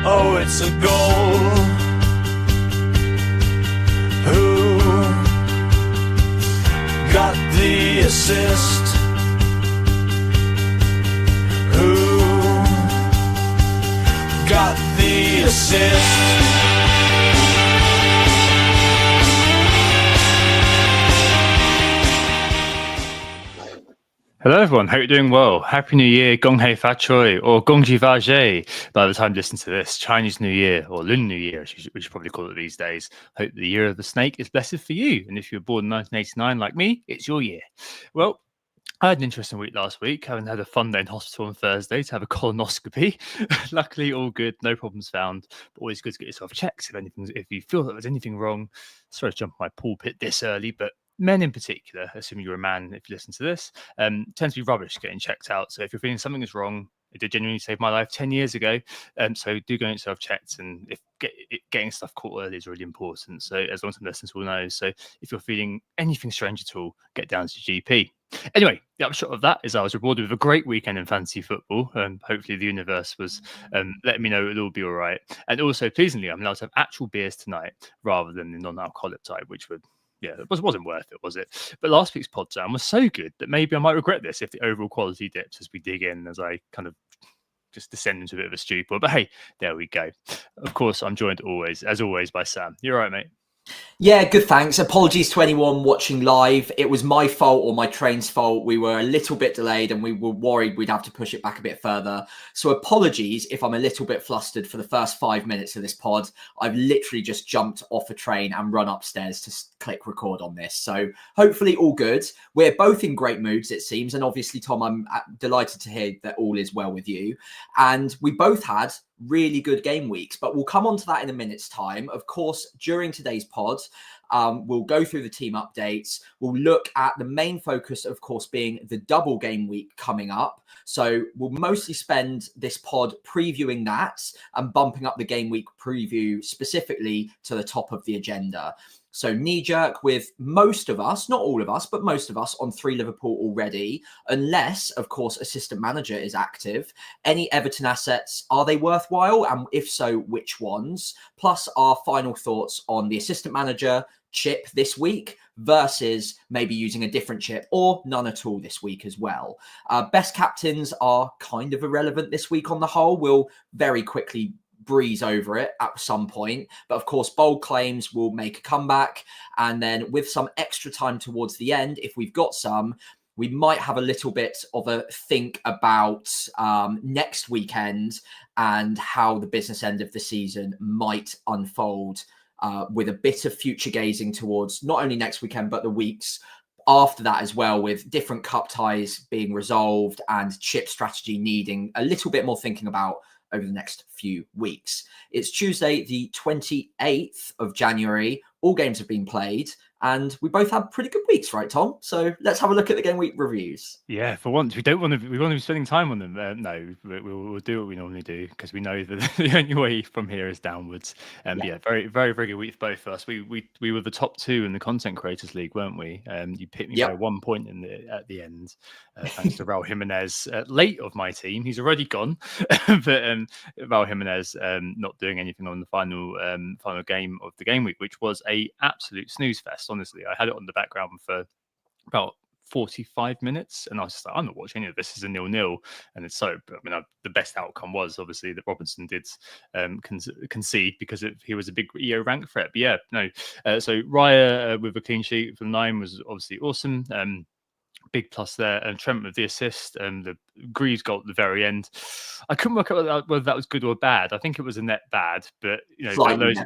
Oh, it's a goal. Who got the assist? Who got the assist? Hello everyone, hope you're doing well. Happy New Year, Gong Hei Fa Choi, or Gong Ji Fa Zhe by the time you listen to this. Chinese New Year, or Lunar New Year, we should probably call it these days. Hope the year of the snake is blessed for you. And if you were born in 1989 like me, it's your year. Well, I had an interesting week last week, having had a fun day in hospital on Thursday to have a colonoscopy. Luckily, all good, no problems found. But always good to get yourself checked if you feel that there's anything wrong. Sorry to jump on my pulpit this early, but men in particular, assuming you're a man if you listen to this, tend to be rubbish getting checked out. So if you're feeling something is wrong, it did genuinely save my life 10 years ago. So do go and get yourself checked, and if getting stuff caught early is really important. So as long as the listeners will know. So if you're feeling anything strange at all, get down to your GP. Anyway, the upshot of that is I was rewarded with a great weekend in fantasy football. Hopefully the universe was letting me know it'll all be all right. And also, pleasingly, I'm allowed to have actual beers tonight rather than the non-alcoholic type, which would it wasn't worth it, was it? But last week's pod jam was so good that maybe I might regret this if the overall quality dips as we dig in, as I kind of just descend into a bit of a stupor. But hey, there we go. Of course, I'm joined as always, by Sam. You're right, mate. Yeah, good, thanks. Apologies to anyone watching live. It was my fault or my train's fault. We were a little bit delayed and we were worried we'd have to push it back a bit further. So apologies if I'm a little bit flustered for the first 5 minutes of this pod. I've literally just jumped off a train and run upstairs to click record on this. So hopefully all good. We're both in great moods, it seems. And obviously, Tom, I'm delighted to hear that all is well with you. And we both had really good game weeks, but we'll come on to that in a minute's time. Of course, during today's pod, we'll go through the team updates. We'll look at the main focus, of course, being the double game week coming up. So we'll mostly spend this pod previewing that and bumping up the game week preview specifically to the top of the agenda. So knee-jerk with most of us, not all of us, but most of us on 3 Liverpool already, unless, of course, assistant manager is active. Any Everton assets, are they worthwhile? And if so, which ones? Plus our final thoughts on the assistant manager chip this week versus maybe using a different chip or none at all this week as well. Best captains are kind of irrelevant this week on the whole. We'll very quickly breeze over it at some point, but of course bold claims will make a comeback, and then with some extra time towards the end, if we've got some, we might have a little bit of a think about next weekend and how the business end of the season might unfold, with a bit of future gazing towards not only next weekend but the weeks after that as well, with different cup ties being resolved and chip strategy needing a little bit more thinking about over the next few weeks. It's Tuesday, the 28th of January. All games have been played, and we both had pretty good weeks, right, Tom? So let's have a look at the game week reviews. Yeah, for once, we want to be spending time on them. No, we'll do what we normally do because we know that the only way from here is downwards. Yeah, very, very, very good week for both of us. We were the top 2 in the Content Creators League, weren't we? You picked me by 1 point at the end, thanks to Raul Jimenez, late of my team. He's already gone, but Raul Jimenez not doing anything on the final game of the game week, which was a absolute snooze fest. Honestly, I had it on the background for about 45 minutes, and I was just like, I'm not watching any of this. Is a 0-0, and it's so. I mean, the best outcome was obviously that Robinson did concede because he was a big EO rank threat. But yeah, no. So Raya with a clean sheet from 9 was obviously awesome. Big plus there, and Trent with the assist and the Greaves goal at the very end. I couldn't work out whether that was good or bad. I think it was a net bad, but there are loads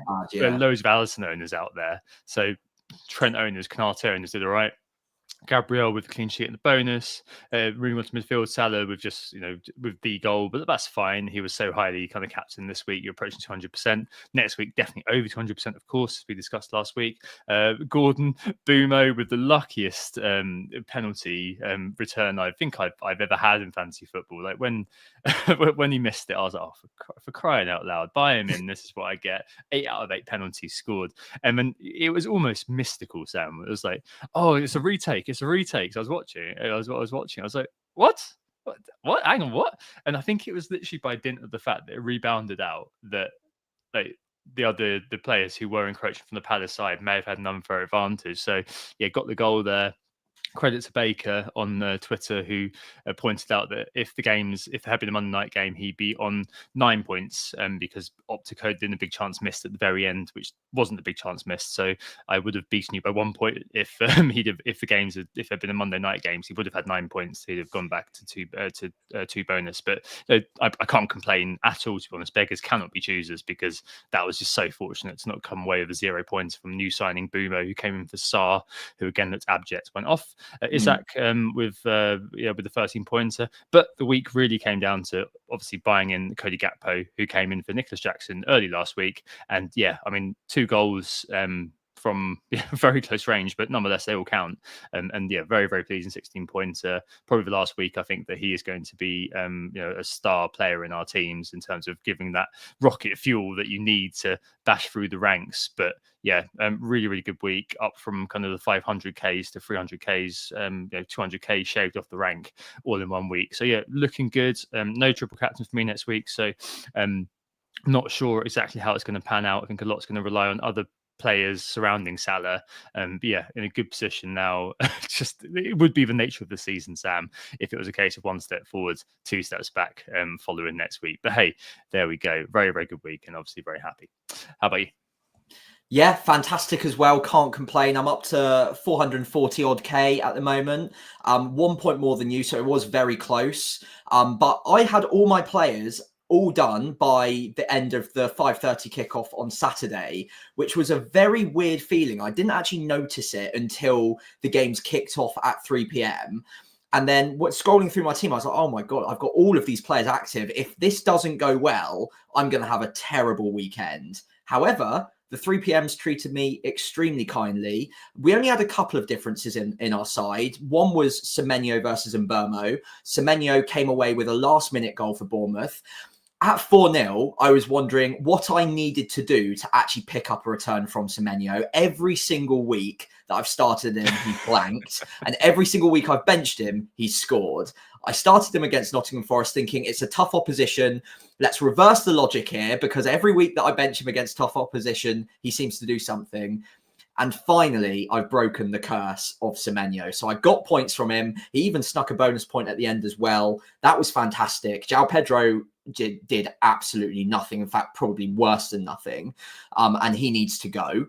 of Alisson owners out there. So Trent owners, Canate owners did all right. Gabriel with the clean sheet and the bonus. Rooney went to midfield. Salah with just, with the goal, but that's fine. He was so highly kind of captain this week. You're approaching 200%. Next week, definitely over 200%, of course, as we discussed last week. Gordon, Boomo with the luckiest penalty return I think I've ever had in fantasy football. Like when he missed it, I was like, oh, for crying out loud, buy him in. This is what I get. 8 out of 8 penalties scored. And then it was almost mystical, Sam. It was like, oh, it's a retake. So I was watching. I was like, what? what? Hang on, what? And I think it was literally by dint of the fact that it rebounded out that like the players who were encroaching from the Palace side may have had an unfair advantage. So yeah, got the goal there. Credit to Baker on Twitter, who pointed out that if there had been a Monday night game, he'd be on 9 points because Optico did a big chance missed at the very end, which wasn't a big chance missed. So I would have beaten you by 1 point if if there'd been a Monday night games, he would have had 9 points. He'd have gone back to two bonus. But I can't complain at all, to be honest. Beggars cannot be choosers, because that was just so fortunate to not come away with a 0 points from new signing Boomo, who came in for Sarr, who again looked abject, went off. Isaac with the 13 pointer, but the week really came down to obviously buying in Cody Gakpo, who came in for Nicholas Jackson early last week, and 2 goals from very close range, but nonetheless they all count. Very, very pleasing 16 pointer. Probably the last week, I think that he is going to be a star player in our teams in terms of giving that rocket fuel that you need to bash through the ranks. But really, really good week, up from kind of the 500Ks to 300Ks, 200K shaved off the rank all in 1 week. So looking good. No triple captains for me next week. So not sure exactly how it's going to pan out. I think a lot's going to rely on other players surrounding Salah. In a good position now. Just it would be the nature of the season, Sam, if it was a case of 1 step forward, 2 steps back following next week. But hey, there we go. Very, very good week, and obviously very happy. How about you? Yeah, fantastic as well. Can't complain. I'm up to 440 odd K at the moment. 1 point more than you, so it was very close. But I had all my players all done by the end of the 5:30 kickoff on Saturday, which was a very weird feeling. I didn't actually notice it until the games kicked off at 3 p.m. And then scrolling through my team, I was like, oh my God, I've got all of these players active. If this doesn't go well, I'm going to have a terrible weekend. However, the 3 p.m.s treated me extremely kindly. We only had a couple of differences in our side. One was Semenyo versus Mbeumo. Semenyo came away with a last-minute goal for Bournemouth. At 4-0, I was wondering what I needed to do to actually pick up a return from Semenyo. Every single week that I've started him, he blanked. And every single week I've benched him, he's scored. I started him against Nottingham Forest thinking it's a tough opposition. Let's reverse the logic here, because every week that I bench him against tough opposition, he seems to do something. And finally, I've broken the curse of Semenyo. So I got points from him. He even snuck a bonus point at the end as well. That was fantastic. João Pedro did absolutely nothing. In fact, probably worse than nothing. And he needs to go.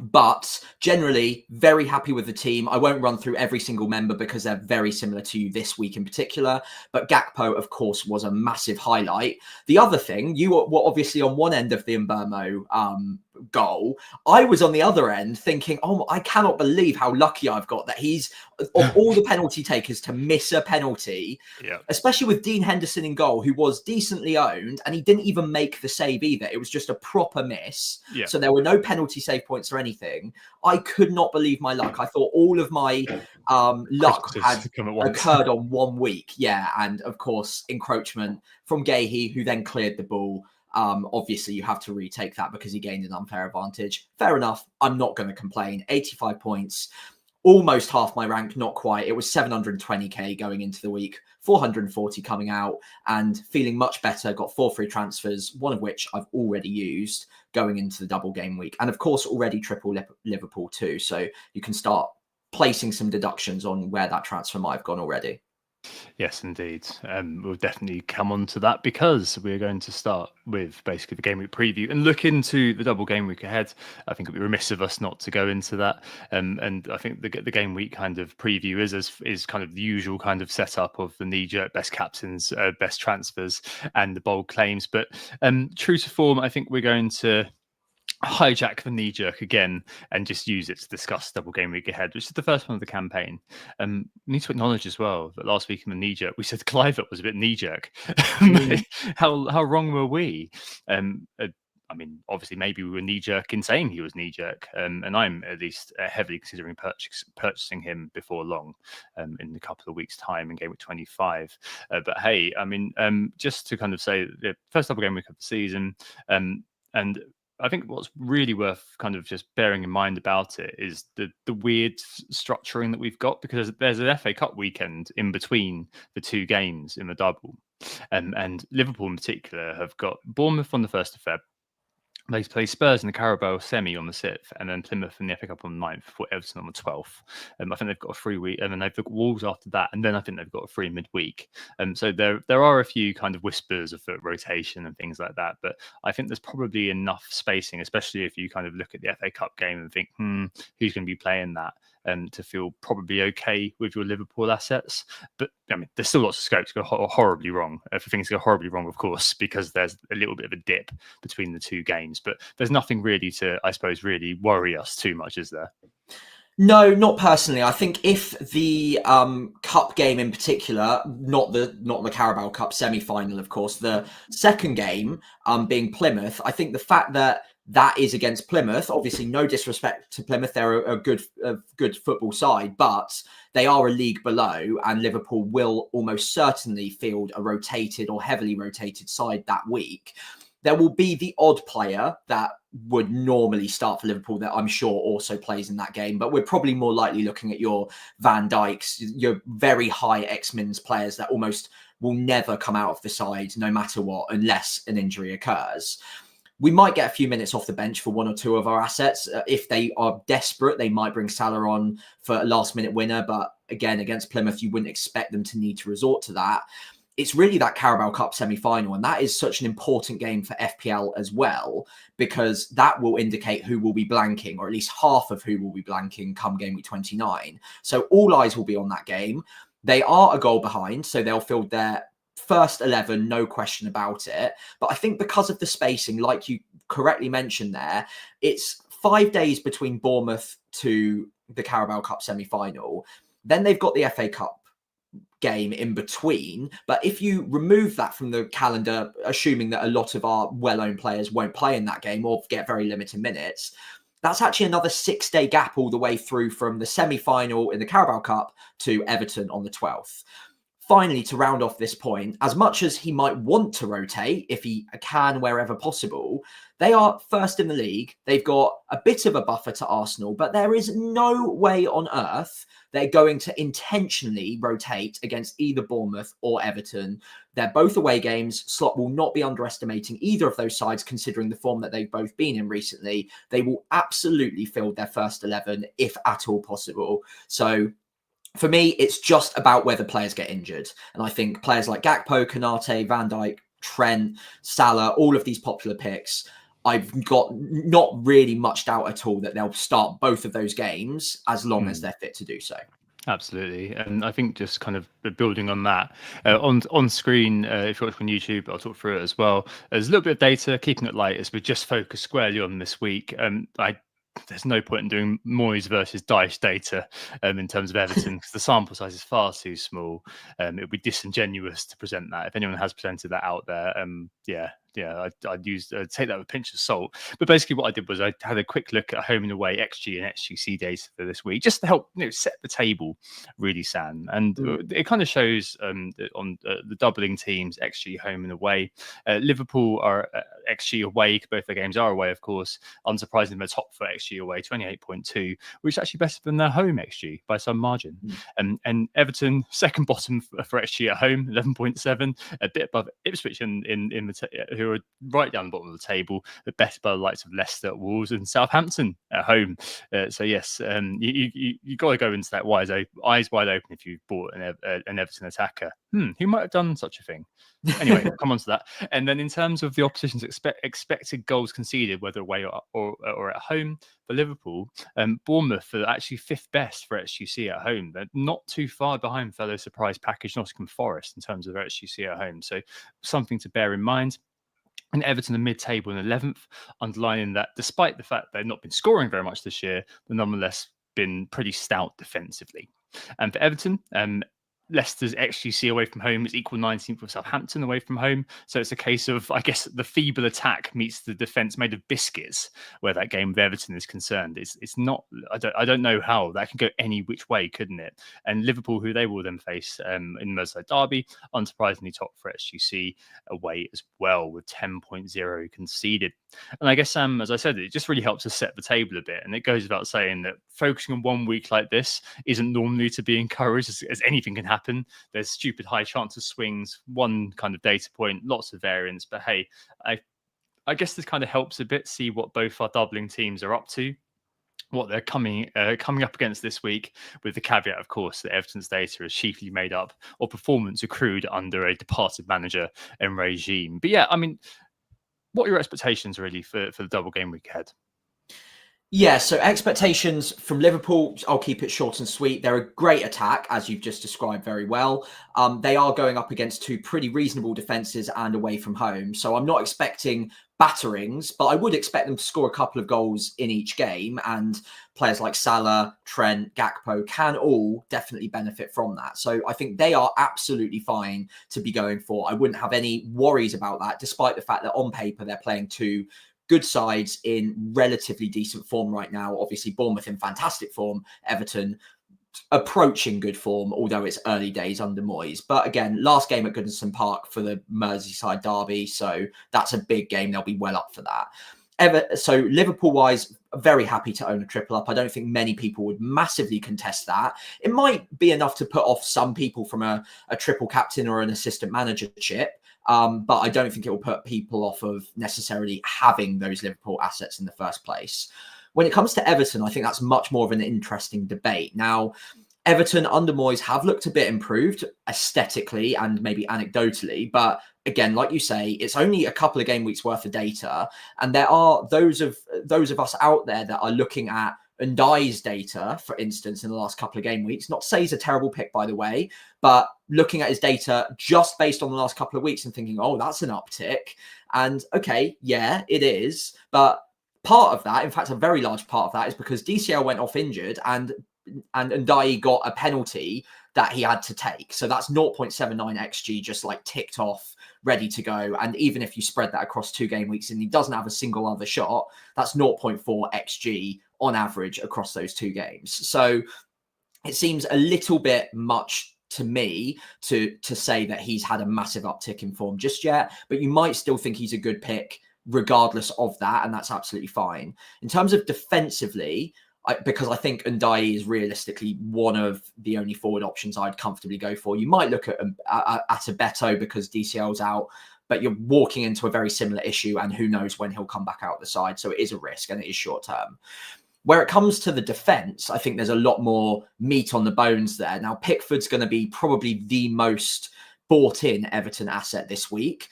But generally, very happy with the team. I won't run through every single member because they're very similar to you this week in particular. But Gakpo, of course, was a massive highlight. The other thing, you were obviously on one end of the Mbeumo goal. I was on the other end thinking, oh, I cannot believe how lucky I've got that he's, of all the penalty takers, to miss a penalty, especially with Dean Henderson in goal, who was decently owned, and he didn't even make the save either. It was just a proper miss. So there were no penalty save points or anything. I could not believe my luck. I thought all of my luck had occurred on 1 week. And of course, encroachment from Gahey, who then cleared the ball. Obviously, you have to retake that because he gained an unfair advantage. Fair enough. I'm not going to complain. 85 points, almost half my rank, not quite. It was 720k going into the week, 440 coming out, and feeling much better. Got 4 free transfers, one of which I've already used going into the double game week. And of course, already triple Liverpool too. So you can start placing some deductions on where that transfer might have gone already. Yes, indeed. We'll definitely come on to that, because we're going to start with basically the game week preview and look into the double game week ahead. I think it'd be remiss of us not to go into that. And I think the game week kind of preview is kind of the usual kind of setup of the knee-jerk best captains, best transfers, and the bold claims. But true to form, I think we're going to hijack the knee jerk again and just use it to discuss double game week ahead, which is the first one of the campaign. We need to acknowledge as well that last week in the knee jerk, we said Clivert was a bit knee jerk. How wrong were we? I mean, obviously, maybe we were knee jerk in saying he was knee jerk, and I'm at least heavily considering purchasing him before long, in a couple of weeks' time in game week 25. But hey, I mean, just to kind of say the first double game week of the season, and I think what's really worth kind of just bearing in mind about it is the weird structuring that we've got, because there's an FA Cup weekend in between the two games in the double, and Liverpool in particular have got Bournemouth on the 1st of Feb. They play Spurs in the Carabao semi on the 6th, and then Plymouth in the FA Cup on the 9th, before Everton on the 12th. I think they've got a free week, and then they've got Wolves after that, and then I think they've got a free midweek. So there are a few kind of whispers of rotation and things like that, but I think there's probably enough spacing, especially if you kind of look at the FA Cup game and think, who's going to be playing that, to feel probably okay with your Liverpool assets. But I mean, there's still lots of scope to go horribly wrong, for things to go horribly wrong, of course, because there's a little bit of a dip between the two games. But there's nothing really to, I suppose, really worry us too much, is there? No, not personally. I think if the cup game in particular, not the Carabao Cup semi-final, of course, the second game being Plymouth, I think the fact that is against Plymouth, obviously no disrespect to Plymouth, they're a good football side, but they are a league below, and Liverpool will almost certainly field a rotated or heavily rotated side that week. There will be the odd player that would normally start for Liverpool that I'm sure also plays in that game, but we're probably more likely looking at your Van Dijks, your very high X-Mins players that almost will never come out of the side no matter what, unless an injury occurs. We might get a few minutes off the bench for one or two of our assets. If they are desperate, they might bring Salah on for a last-minute winner, but again, against Plymouth, you wouldn't expect them to need to resort to that. It's really that Carabao Cup semi-final, and that is such an important game for FPL as well, because that will indicate who will be blanking, or at least half of who will be blanking come game week 29. So all eyes will be on that game. They are a goal behind, so they'll field their first 11, no question about it. But I think because of the spacing, like you correctly mentioned there, it's 5 days between Bournemouth to the Carabao Cup semi-final. Then they've got the FA Cup game in between. But if you remove that from the calendar, assuming that a lot of our well-known players won't play in that game or get very limited minutes, that's actually another 6-day gap all the way through from the semi-final in the Carabao Cup to Everton on the 12th. Finally, to round off this point, as much as he might want to rotate, if he can wherever possible, they are first in the league. They've got a bit of a buffer to Arsenal, but there is no way on earth they're going to intentionally rotate against either Bournemouth or Everton. They're both away games. Slot will not be underestimating either of those sides, considering the form that they've both been in recently. They will absolutely field their first 11, if at all possible. So for me, it's just about whether players get injured. And I think players like Gakpo, Konate, Van Dijk, Trent, Salah, all of these popular picks, I've got not really much doubt at all that they'll start both of those games as long as they're fit to do so. Absolutely. And I think just kind of building on that, on screen, if you're watching on YouTube, I'll talk through it as well. There's a little bit of data, keeping it light as we just focus squarely on this week. There's no point in doing Moyes versus Dyche data in terms of Everton, because the sample size is far too small. It would be disingenuous to present that. If anyone has presented that out there, I'd take that with a pinch of salt. But basically what I did was I had a quick look at home and away XG and SGC data for this week, just to help set the table, really, Sam. And it kind of shows on the doubling teams, XG home and away. Liverpool are XG away, both their games are away, of course. Unsurprisingly, they're top for XG away, 28.2, which is actually better than their home XG by some margin. And Everton, second bottom for XG at home, 11.7, a bit above Ipswich who are right down the bottom of the table, but better by the likes of Leicester, Wolves, and Southampton at home. So yes, you got to go into that eyes wide open if you bought an Everton attacker. Who might have done such a thing? Anyway, come on to that. And then in terms of the opposition's expected goals conceded, whether away or at home, for Liverpool, Bournemouth are actually 5th best for XGC at home. They're not too far behind fellow surprise package Nottingham Forest in terms of XGC at home. So something to bear in mind. And Everton are mid-table in 11th, underlining that despite the fact they've not been scoring very much this year, they've nonetheless been pretty stout defensively. And for Everton, Leicester's XGC away from home is equal 19th with Southampton away from home. So it's a case of, I guess, the feeble attack meets the defence made of biscuits, where that game with Everton is concerned. It's not. I don't know how that can go any which way, couldn't it? And Liverpool, who they will then face in Merseyside derby, unsurprisingly top for XGC away as well with 10.0 conceded. And I guess, as I said, it just really helps us set the table a bit. And it goes without saying that focusing on 1 week like this isn't normally to be encouraged, as anything can happen. There's stupid high chance of swings, one kind of data point, lots of variance. But hey, I guess this kind of helps a bit see what both our doubling teams are up to, what they're coming up against this week, with the caveat, of course, that Everton's data is chiefly made up of performance accrued under a departed manager and regime. But yeah, I mean, what are your expectations really for the double game week ahead? Yeah, so expectations from Liverpool, I'll keep it short and sweet. They're a great attack, as you've just described very well. They are going up against two pretty reasonable defences and away from home. So I'm not expecting batterings, but I would expect them to score a couple of goals in each game. And players like Salah, Trent, Gakpo can all definitely benefit from that. So I think they are absolutely fine to be going for. I wouldn't have any worries about that, despite the fact that on paper they're playing two good sides in relatively decent form right now. Obviously, Bournemouth in fantastic form, Everton approaching good form, although it's early days under Moyes. But again, last game at Goodison Park for the Merseyside derby, so that's a big game. They'll be well up for that. So Liverpool-wise, very happy to own a triple up. I don't think many people would massively contest that. It might be enough to put off some people from a triple captain or an assistant managership. But I don't think it will put people off of necessarily having those Liverpool assets in the first place. When it comes to Everton, I think that's much more of an interesting debate. Now, Everton under Moyes have looked a bit improved aesthetically and maybe anecdotally, but again, like you say, it's only a couple of game weeks worth of data, and there are those of us out there that are looking at Ndai's data, for instance, in the last couple of game weeks. Not to say he's a terrible pick, by the way, but looking at his data just based on the last couple of weeks and thinking, oh, that's an uptick. And okay, yeah, it is. But part of that, in fact, a very large part of that is because DCL went off injured and Ndai got a penalty that he had to take. So that's 0.79 XG just like ticked off, ready to go. And even if you spread that across 2 game weeks and he doesn't have a single other shot, that's 0.4 XG on average across those 2 games. So it seems a little bit much to me to say that he's had a massive uptick in form just yet, but you might still think he's a good pick regardless of that, and that's absolutely fine. In terms of defensively, because I think Ndai is realistically one of the only forward options I'd comfortably go for. You might look at a Beto because DCL's out, but you're walking into a very similar issue, and who knows when he'll come back out the side. So it is a risk, and it is short term. Where it comes to the defence, I think there's a lot more meat on the bones there. Now, Pickford's going to be probably the most bought-in Everton asset this week.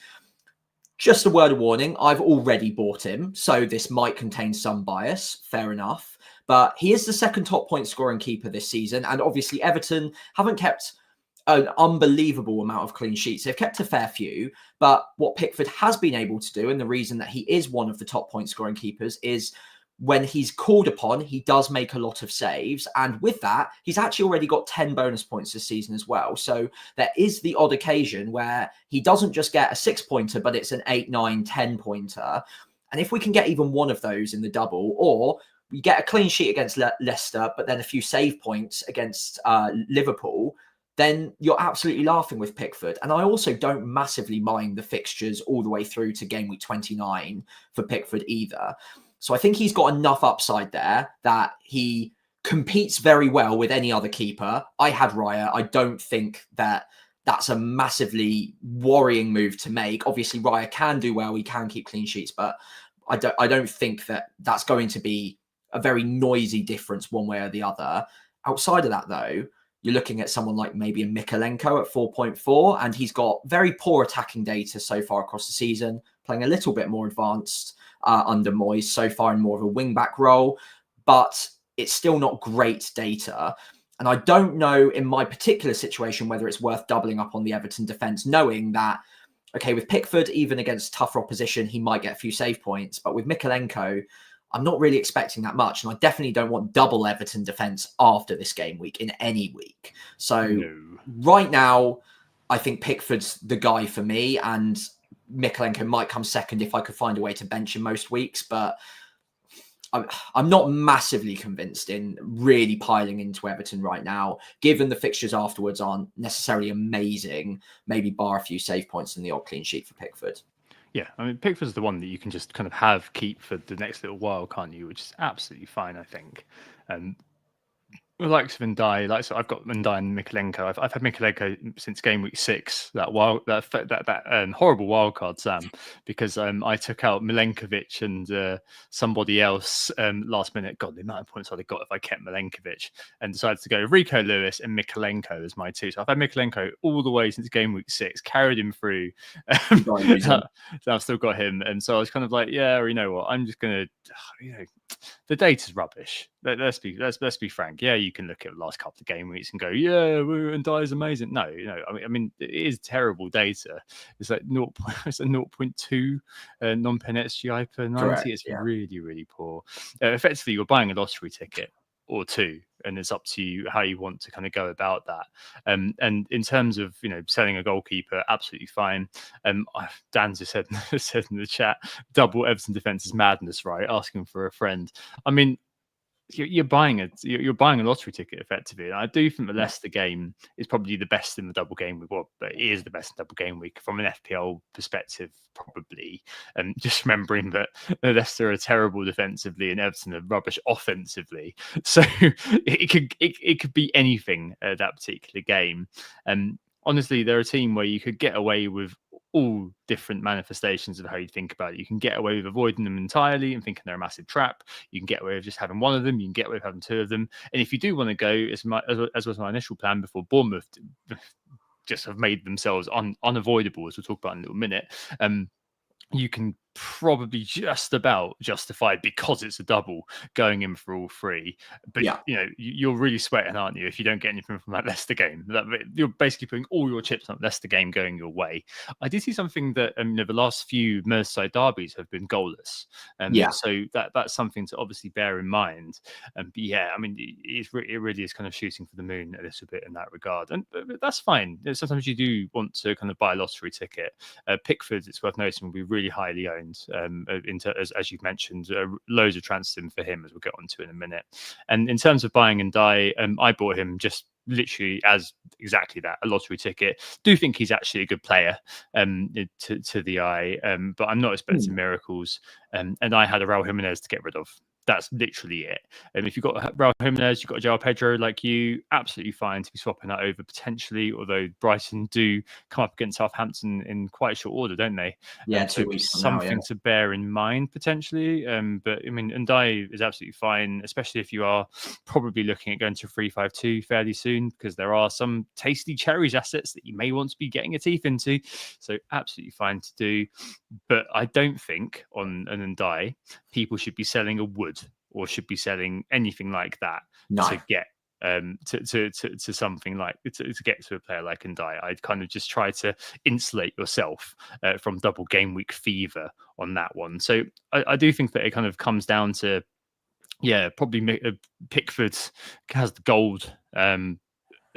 Just a word of warning, I've already bought him, so this might contain some bias, fair enough. But he is the second top point scoring keeper this season. And obviously Everton haven't kept an unbelievable amount of clean sheets. They've kept a fair few. But what Pickford has been able to do, and the reason that he is one of the top point scoring keepers, is when he's called upon, he does make a lot of saves. And with that, he's actually already got 10 bonus points this season as well. So there is the odd occasion where he doesn't just get a 6-pointer, but it's an 8, 9, 10-pointer. And if we can get even one of those in the double, or we get a clean sheet against Leicester, but then a few save points against Liverpool, then you're absolutely laughing with Pickford. And I also don't massively mind the fixtures all the way through to game week 29 for Pickford either. So I think he's got enough upside there that he competes very well with any other keeper. I had Raya. I don't think that that's a massively worrying move to make. Obviously, Raya can do well. He can keep clean sheets, but I don't think that that's going to be a very noisy difference one way or the other. Outside of that, though, you're looking at someone like maybe a Mikalenko at 4.4, and he's got very poor attacking data so far across the season, playing a little bit more advanced under Moyes so far in more of a wing-back role, but it's still not great data. And I don't know in my particular situation whether it's worth doubling up on the Everton defence, knowing that, okay, with Pickford, even against tougher opposition, he might get a few save points, but with Mikalenko, I'm not really expecting that much, and I definitely don't want double Everton defence after this game week in any week. So right now, I think Pickford's the guy for me, and Mikalenko might come second if I could find a way to bench him most weeks, but I'm not massively convinced in really piling into Everton right now, given the fixtures afterwards aren't necessarily amazing, maybe bar a few save points and the odd clean sheet for Pickford. Yeah, I mean, Pickford's the one that you can just kind of keep for the next little while, can't you? Which is absolutely fine, I think. The likes of Ndai, so I've got Ndai and Mikalenko. I've had Mikalenko since game week 6. That horrible wild card, Sam, because I took out Milenkovic and somebody else last minute. God, the amount of points I'd have got if I kept Milenkovic, and decided to go Rico Lewis and Mikalenko as my 2. So I've had Mikalenko all the way since game week 6, carried him through. So I've still got him, and so I was kind of like, yeah, you know what, I'm just gonna, the data's rubbish. Let's be frank. Yeah, you can look at the last couple of game weeks and go, yeah, Ndai is amazing. No, I mean, it is terrible data. It's like 0.2 non-pen XGI per 90. Correct, it's really, really poor. Effectively, you're buying a lottery ticket or 2, and it's up to you how you want to kind of go about that. And in terms of selling a goalkeeper, absolutely fine. Dan just said in the chat, double Everton defense is madness, right? Asking for a friend. I mean, you're buying a lottery ticket effectively, and I do think the Leicester game is probably the best in the double game week. Well, but it is the best in double game week from an FPL perspective, probably. And just remembering that Leicester are terrible defensively and Everton are rubbish offensively, so it could be anything that particular game. And honestly, they're a team where you could get away with all different manifestations of how you think about it. You can get away with avoiding them entirely and thinking they're a massive trap. You can get away with just having one of them. You can get away with having 2 of them. And if you do want to go, as was my initial plan before Bournemouth just have made themselves unavoidable, as we'll talk about in a little minute, you can probably just about justify, because it's a double, going in for all 3. But you're really sweating, aren't you, if you don't get anything from that Leicester game? You're basically putting all your chips on that Leicester game going your way. I did see something that the last few Merseyside derbies have been goalless, so that's something to obviously bear in mind. But yeah, I mean, it really is kind of shooting for the moon a little bit in that regard, and but that's fine. Sometimes you do want to kind of buy a lottery ticket. Pickford, it's worth noting, will be really highly owned. As you've mentioned, loads of transfer for him, as we'll get onto in a minute. And in terms of buying Ndai, I bought him just literally as exactly that, a lottery ticket. Do think he's actually a good player to the eye, but I'm not expecting miracles. And I had a Raul Jimenez to get rid of. That's literally it. And if you've got Raul Jimenez, you've got João Pedro like you, absolutely fine to be swapping that over potentially, although Brighton do come up against Southampton in quite short order, don't they? Yeah, 2 weeks from now, something to bear in mind potentially. But I mean, Ndai is absolutely fine, especially if you are probably looking at going to 3-5-2 fairly soon, because there are some tasty cherries assets that you may want to be getting your teeth into. So absolutely fine to do. But I don't think on an Ndai, people should be selling a Wood or should be selling anything like that to get to something like to get to a player like Ndai. I'd kind of just try to insulate yourself from double game week fever on that one. So I do think that it kind of comes down to, probably Pickford has the gold,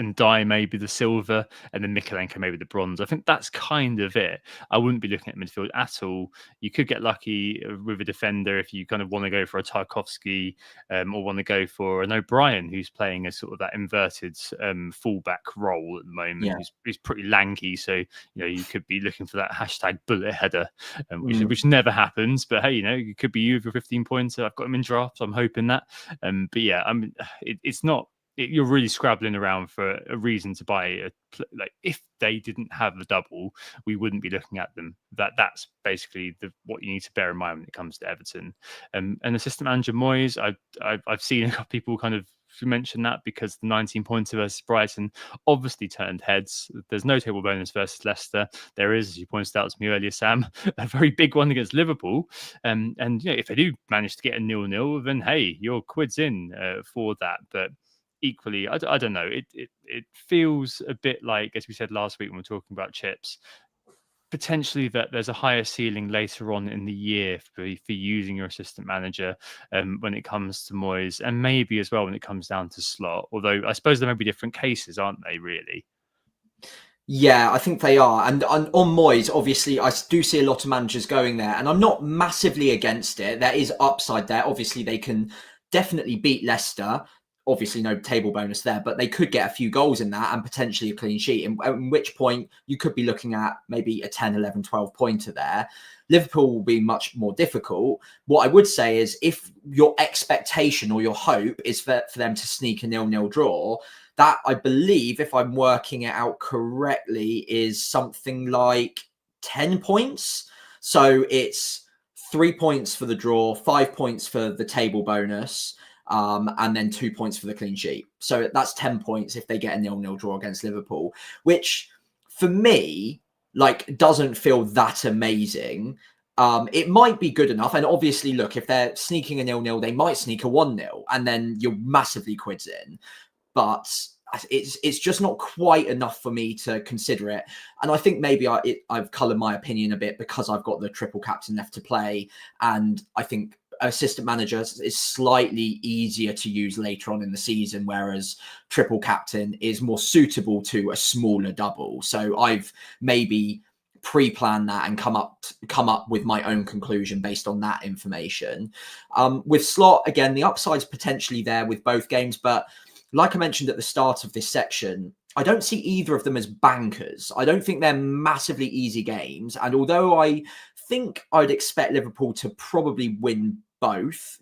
Ndai maybe the silver, and then Mikalenko maybe the bronze. I think that's kind of it. I wouldn't be looking at midfield at all. You could get lucky with a defender if you kind of want to go for a Tarkovsky, or want to go for an O'Brien, who's playing a sort of that inverted fullback role at the moment. He's pretty lanky, so you could be looking for that hashtag bullet header, which never happens. But hey, it could be you with your 15 pointer. I've got him in draft, so I'm hoping that. But yeah, I mean, it's not. You're really scrabbling around for a reason to buy like, if they didn't have the double, we wouldn't be looking at them. That's basically what you need to bear in mind when it comes to Everton. And assistant manager Moyes, I've seen a couple of people kind of mention that, because the 19 pointer versus Brighton obviously turned heads. There's no table bonus versus Leicester. There is, as you pointed out to me earlier, Sam, a very big one against Liverpool. And if they do manage to get a 0-0, then hey, your quid's in for that. But equally, I don't know. It feels a bit like, as we said last week when we were talking about chips, potentially that there's a higher ceiling later on in the year for using your assistant manager when it comes to Moyes, and maybe as well when it comes down to Slot. Although I suppose there may be different cases, aren't they? Really. Yeah, I think they are. And on Moyes, obviously, I do see a lot of managers going there, and I'm not massively against it. There is upside there. Obviously, they can definitely beat Leicester. Obviously, no table bonus there, but they could get a few goals in that and potentially a clean sheet, in which point you could be looking at maybe a 10, 11, 12 pointer there. Liverpool will be much more difficult. What I would say is if your expectation or your hope is for them to sneak a 0-0 draw, that, I believe, if I'm working it out correctly, is something like 10 points. So it's 3 points for the draw, 5 points for the table bonus, and then 2 points for the clean sheet. So that's 10 points if they get a 0-0 draw against Liverpool, which for me, like, doesn't feel that amazing. It might be good enough. And obviously, look, if they're sneaking a 0-0, they might sneak a 1-0, and then you're massively quids in. But it's just not quite enough for me to consider it. And I think maybe I've coloured my opinion a bit because I've got the triple captain left to play. And I think assistant manager is slightly easier to use later on in the season, whereas triple captain is more suitable to a smaller double. So I've maybe pre-plan that and come up with my own conclusion based on that information. With Slot, again, the upside's potentially there with both games, but like I mentioned at the start of this section, I don't see either of them as bankers. I don't think they're massively easy games. And although I think I'd expect Liverpool to probably win both,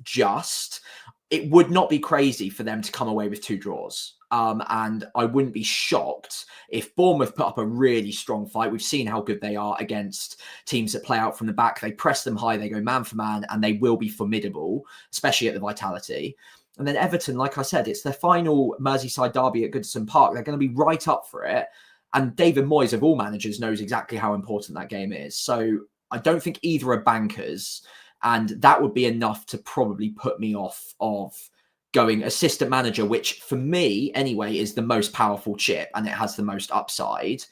it would not be crazy for them to come away with 2 draws. And I wouldn't be shocked if Bournemouth put up a really strong fight. We've seen how good they are against teams that play out from the back. They press them high, they go man for man, and they will be formidable, especially at the Vitality. And then Everton, like I said, it's their final Merseyside derby at Goodison Park. They're going to be right up for it. And David Moyes, of all managers, knows exactly how important that game is. So I don't think either are bankers. And that would be enough to probably put me off of going assistant manager, which for me, anyway, is the most powerful chip and it has the most upside.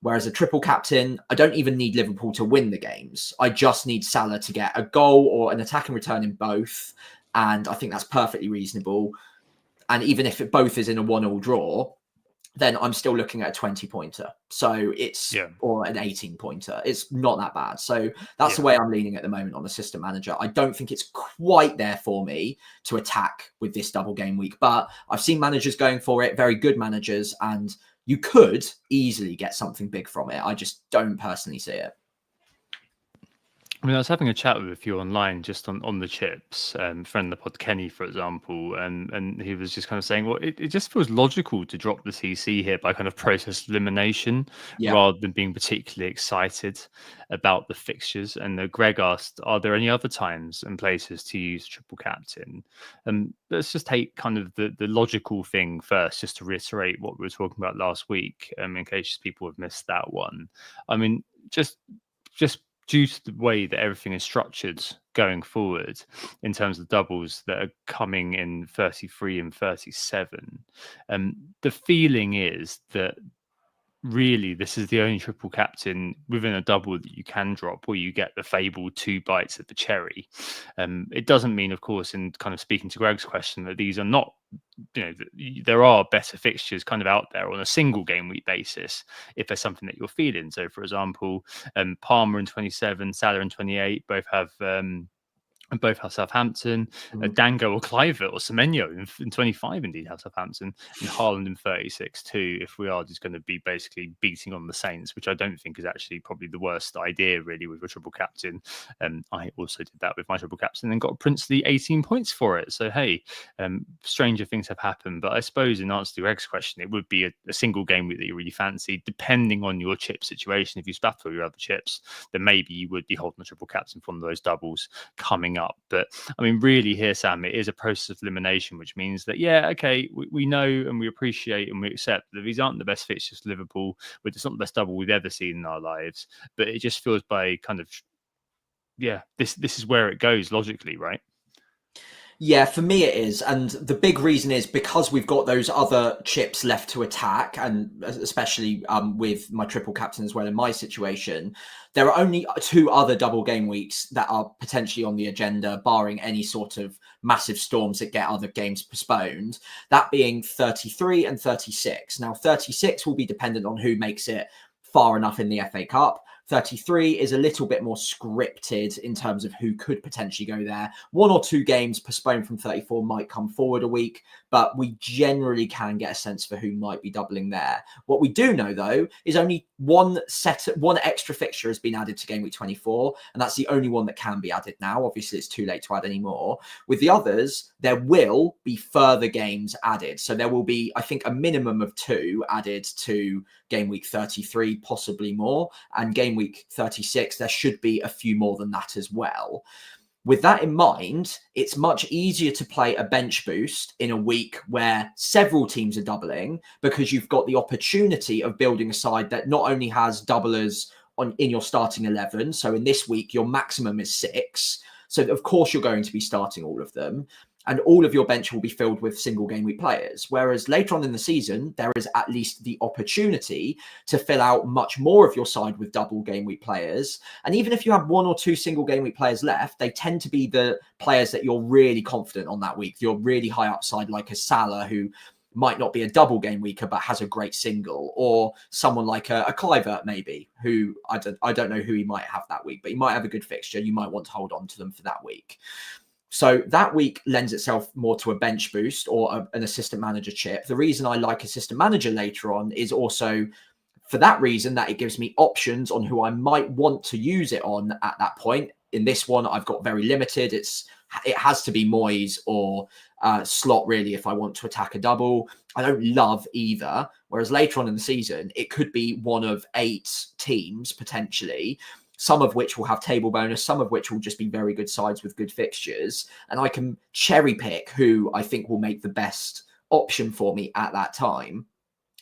Whereas a triple captain, I don't even need Liverpool to win the games. I just need Salah to get a goal or an attacking return in both. And I think that's perfectly reasonable. And even if it both is in a 1-1 draw, then I'm still looking at a 20-pointer. So it's, or an 18-pointer. It's not that bad. So that's the way I'm leaning at the moment on assistant manager. I don't think it's quite there for me to attack with this double game week, but I've seen managers going for it, very good managers, and you could easily get something big from it. I just don't personally see it. I mean, I was having a chat with a few online just on the chips, friend of the pod, Kenny, for example, and he was just kind of saying, well, it just feels logical to drop the CC here by kind of process elimination rather than being particularly excited about the fixtures. And Greg asked, are there any other times and places to use triple captain? Let's just take kind of the logical thing first, just to reiterate what we were talking about last week, in case people have missed that one. I mean, just due to the way that everything is structured going forward in terms of doubles that are coming in 33 and 37, the feeling is that really this is the only triple captain within a double that you can drop where you get the fabled 2 bites at the cherry. It doesn't mean, of course, in kind of speaking to Greg's question, that these are not, there are better fixtures kind of out there on a single game week basis if there's something that you're feeling. So for example, Palmer in 27, Salah in 28 both have Southampton. Dango or Clivert or Semenyo in 25 indeed have Southampton, and Haaland in 36 too, if we are just going to be basically beating on the Saints, which I don't think is actually probably the worst idea really with a triple captain. I also did that with my triple captain and got a princely 18 points for it. So hey, stranger things have happened. But I suppose in answer to Greg's question, it would be a single game week that you really fancy, depending on your chip situation. If you spat all your other chips, then maybe you would be holding a triple captain from those doubles coming up. But I mean, really here, Sam, it is a process of elimination, which means that, we know and we appreciate and we accept that these aren't the best fixtures for Liverpool, but it's not the best double we've ever seen in our lives. But it just feels by kind of, this is where it goes logically, right? Yeah, for me it is. And the big reason is because we've got those other chips left to attack, and especially with my triple captain as well in my situation, there are only 2 other double game weeks that are potentially on the agenda, barring any sort of massive storms that get other games postponed. That being 33 and 36. Now, 36 will be dependent on who makes it far enough in the FA Cup. 33 is a little bit more scripted in terms of who could potentially go there. 1 or 2 games postponed from 34 might come forward a week, but we generally can get a sense for who might be doubling there. What we do know, though, is only one extra fixture has been added to Game Week 24, and that's the only one that can be added now. Obviously, it's too late to add any more. With the others, there will be further games added. So there will be, I think, a minimum of 2 added to Game Week 33, possibly more. And Game Week 36, there should be a few more than that as well. With that in mind, it's much easier to play a bench boost in a week where several teams are doubling, because you've got the opportunity of building a side that not only has doublers in your starting 11. So in this week, your maximum is 6. So of course you're going to be starting all of them, and all of your bench will be filled with single game week players. Whereas later on in the season, there is at least the opportunity to fill out much more of your side with double game week players. And even if you have 1 or 2 single game week players left, they tend to be the players that you're really confident on that week. You're really high upside, like a Salah, who might not be a double game weeker, but has a great single, or someone like a Clivert, maybe, who I don't know who he might have that week, but he might have a good fixture. You might want to hold on to them for that week. So that week lends itself more to a bench boost or an assistant manager chip. The reason I like assistant manager later on is also for that reason, that it gives me options on who I might want to use it on at that point. In this one, I've got very limited. It has to be Moyes or Slot, really, if I want to attack a double. I don't love either. Whereas later on in the season, it could be one of 8 teams potentially, some of which will have table bonus, some of which will just be very good sides with good fixtures. And I can cherry pick who I think will make the best option for me at that time.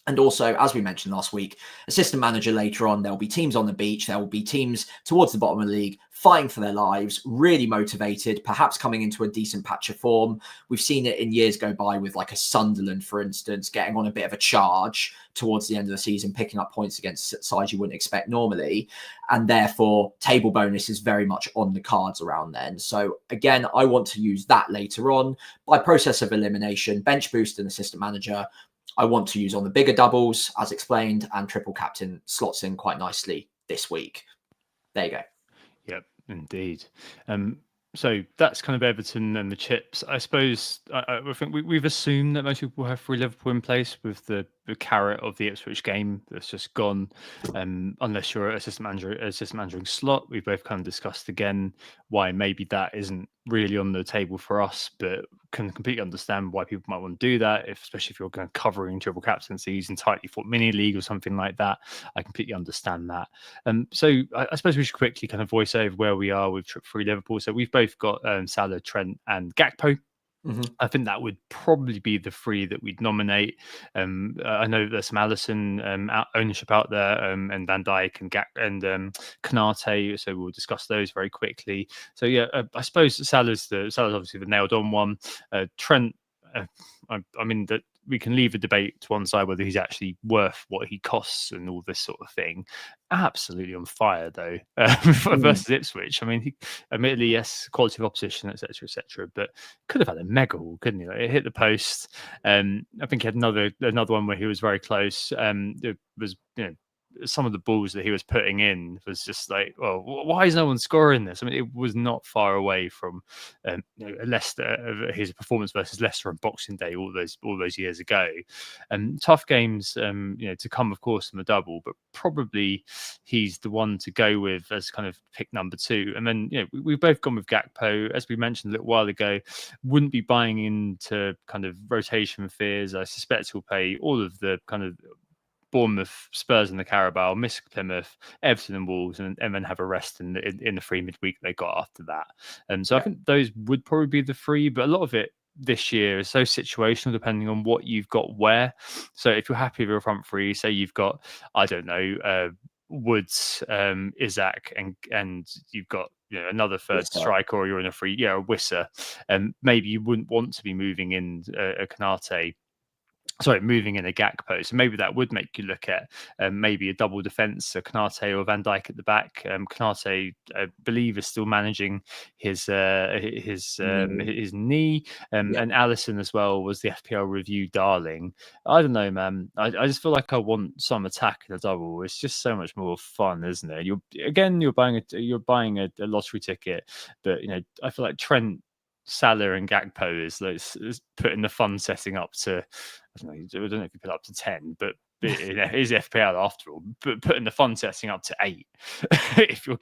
And also, as we mentioned last week, assistant manager later on, there'll be teams on the beach. There will be teams towards the bottom of the league fighting for their lives, really motivated, perhaps coming into a decent patch of form. We've seen it in years go by with like a Sunderland, for instance, getting on a bit of a charge towards the end of the season, picking up points against sides you wouldn't expect normally. And therefore, table bonus is very much on the cards around then. So again, I want to use that later on by process of elimination, bench boost and assistant manager. I want to use on the bigger doubles, as explained, and triple captain slots in quite nicely this week. There you go. Yep, indeed. So that's kind of Everton and the chips. I suppose I think we've assumed that most people have free Liverpool in place with the carrot of the Ipswich game that's just gone. Unless you're assistant managing Slot. We've both kind of discussed again why maybe that isn't really on the table for us, but can completely understand why people might want to do that, especially if you're going to covering triple captaincies and tightly fought mini league or something like that. I completely understand that. So I suppose we should quickly kind of voice over where we are with free Liverpool. So we've both got Salah, Trent, and Gakpo. Mm-hmm. I think that would probably be the 3 that we'd nominate. I know there's some Alisson ownership out there, and Van Dijk and Konate. So we'll discuss those very quickly. So yeah, I suppose Salah's obviously the nailed on one. Trent, I mean that we can leave the debate to one side whether he's actually worth what he costs and all this sort of thing. Absolutely on fire though versus Ipswich. I mean, he, admittedly, yes, quality of opposition, etc., but could have had a mega haul, couldn't he? Like, it hit the post. I think he had another one where he was very close. It was, some of the balls that he was putting in was just like, well, why is no one scoring this? I mean, it was not far away from Leicester, his performance versus Leicester on Boxing Day all those years ago. Tough games, to come, of course, from the double, but probably he's the one to go with as kind of pick number 2. And then, we've both gone with Gakpo, as we mentioned a little while ago. Wouldn't be buying into kind of rotation fears. I suspect he'll play all of the kind of Bournemouth, Spurs, and the Carabao, miss Plymouth, Everton, and Wolves, and then have a rest in the free midweek they got after that. And so I think those would probably be the 3, but a lot of it this year is so situational depending on what you've got where. So if you're happy with your front 3, say you've got, I don't know, Woods, Isaac, and you've got another third Wisser. striker, or you're in a free, a Wisser, and maybe you wouldn't want to be moving in a Konate. Sorry, moving in a Gakpo. So maybe that would make you look at maybe a double defence, so Konate or Van Dijk at the back. Konate, I believe, is still managing his knee, and Allison as well was the FPL review darling. I don't know, man. I just feel like I want some attack in a double. It's just so much more fun, isn't it? You're buying a lottery ticket, but I feel like Trent, Salah, and Gakpo is putting the fun setting up to. I don't know if you put up to 10, but it is FPL after all. But putting the fun setting up to 8, if you're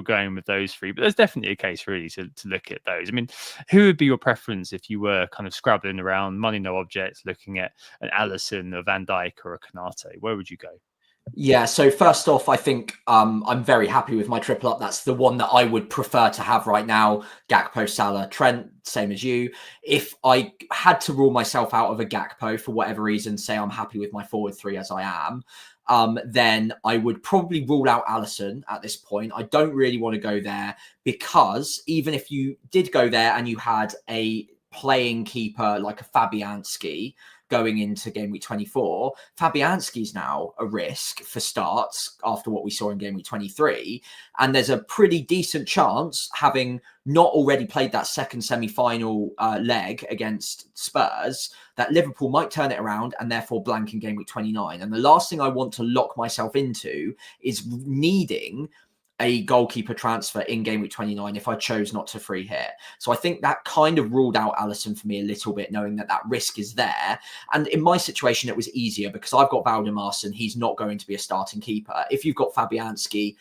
going with those three. But there's definitely a case really to look at those. I mean, who would be your preference if you were kind of scrabbling around, money no object, looking at an Allison, a Van Dijk, or a Konate? Where would you go? Yeah, so first off, I think I'm very happy with my triple up. That's the one that I would prefer to have right now. Gakpo, Salah, Trent, same as you. If I had to rule myself out of a Gakpo for whatever reason, say I'm happy with my forward three as I am, then I would probably rule out Allison at this point. I don't really want to go there, because even if you did go there and you had a playing keeper like a Fabianski going into game week 24, Fabianski's now a risk for starts after what we saw in game week 23. And there's a pretty decent chance, having not already played that second semi-final leg against Spurs, that Liverpool might turn it around and therefore blank in game week 29. And the last thing I want to lock myself into is needing a goalkeeper transfer in game week 29 if I chose not to free hit. So I think that kind of ruled out Allison for me a little bit, knowing that risk is there. And in my situation, it was easier because I've got Valdemarson. He's not going to be a starting keeper. If you've got Fabianski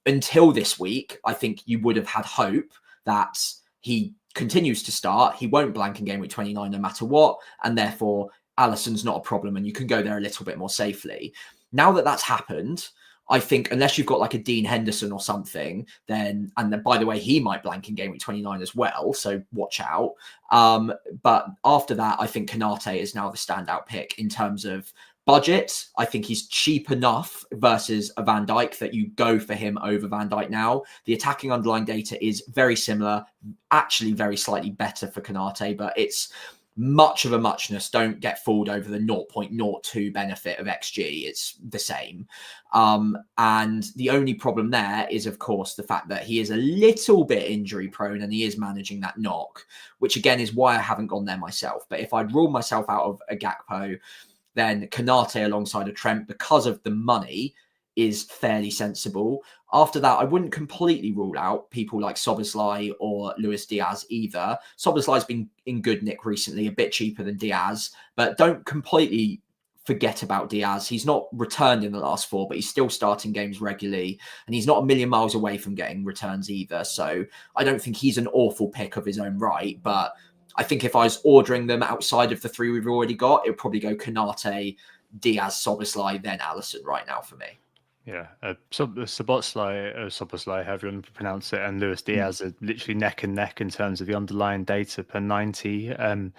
until this week, I think you would have had hope that he continues to start. He won't blank in game week 29 no matter what. And therefore, Allison's not a problem and you can go there a little bit more safely. Now that that's happened, I think unless you've got like a Dean Henderson or something, then by the way, he might blank in game week 29 as well. So watch out. But after that, I think Konate is now the standout pick in terms of budget. I think he's cheap enough versus a Van Dijk that you go for him over Van Dijk now. The attacking underlying data is very similar, actually very slightly better for Konate, but it's much of a muchness. Don't get fooled over the 0.02 benefit of XG. It's the same. And the only problem there is, of course, the fact that he is a little bit injury prone and he is managing that knock, which again is why I haven't gone there myself. But if I'd ruled myself out of a Gakpo, then Konate alongside a Trent, because of the money, is fairly sensible. After that, I wouldn't completely rule out people like Szoboszlai or Luis Diaz either. Szoboszlai's been in good nick recently, a bit cheaper than Diaz, but don't completely forget about Diaz. He's not returned in the last 4, but he's still starting games regularly, and he's not a million miles away from getting returns either. So I don't think he's an awful pick of his own right, but I think if I was ordering them outside of the 3 we've already got, it would probably go Konate, Diaz, Szoboszlai, then Allison right now for me. Yeah, Szoboszlai, however you want to pronounce it, and Luis Diaz are literally neck and neck in terms of the underlying data per 90. And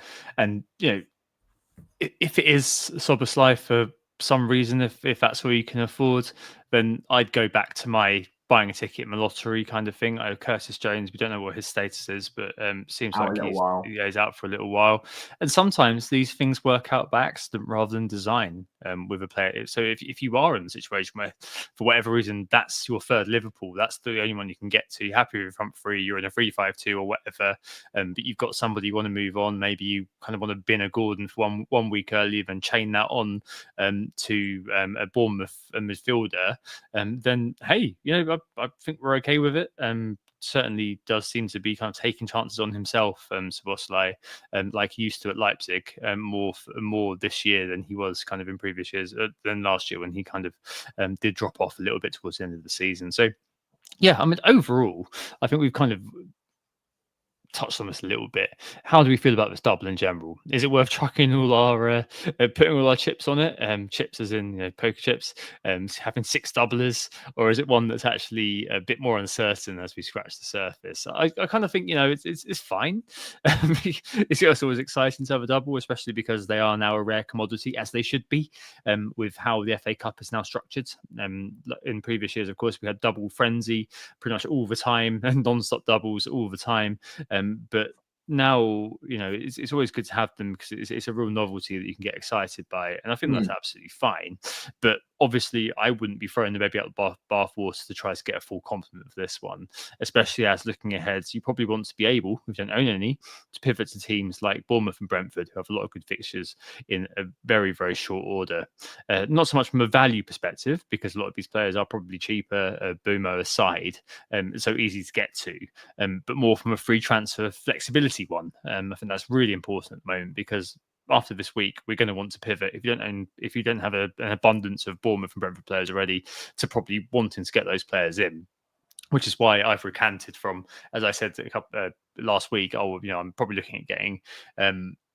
if it is Szoboszlai for some reason, if that's what you can afford, then I'd go back to my buying a ticket in the lottery kind of thing. Curtis Jones, we don't know what his status is, but seems like he's out for a little while. And sometimes these things work out by accident rather than design with a player. So if you are in a situation where, for whatever reason, that's your third Liverpool, that's the only one you can get to, you're happy with your front three, you're in a 3-5-2 or whatever, but you've got somebody you want to move on, maybe you kind of want to bin a Gordon for one week earlier, then chain that on to a Bournemouth midfielder, then hey, I think we're okay with it. Certainly does seem to be kind of taking chances on himself, Szoboszlai, like he used to at Leipzig, more this year than he was kind of in previous years, than last year when he kind of did drop off a little bit towards the end of the season. So yeah, I mean, overall, I think we've kind of touched on this a little bit. How do we feel about this double in general? Is it worth chucking all our putting all our chips on it? Chips as in poker chips, having 6 doublers, or is it one that's actually a bit more uncertain as we scratch the surface? I kind of think it's fine. It's also always exciting to have a double, especially because they are now a rare commodity, as they should be, with how the FA Cup is now structured. In previous years, of course, we had double frenzy pretty much all the time and non-stop doubles all the time. But now, it's always good to have them because it's a real novelty that you can get excited by. And I think that's absolutely fine. But obviously, I wouldn't be throwing the baby out the bath water to try to get a full complement of this one, especially as looking ahead, you probably want to be able, if you don't own any, to pivot to teams like Bournemouth and Brentford, who have a lot of good fixtures in a very, very short order. Not so much from a value perspective, because a lot of these players are probably cheaper, Boomo aside, so easy to get to, but more from a free transfer flexibility one. I think that's really important at the moment, because after this week, we're going to want to pivot. If you don't have an abundance of Bournemouth and Brentford players already, to probably wanting to get those players in, which is why I've recanted from, as I said last week. I'm probably looking at getting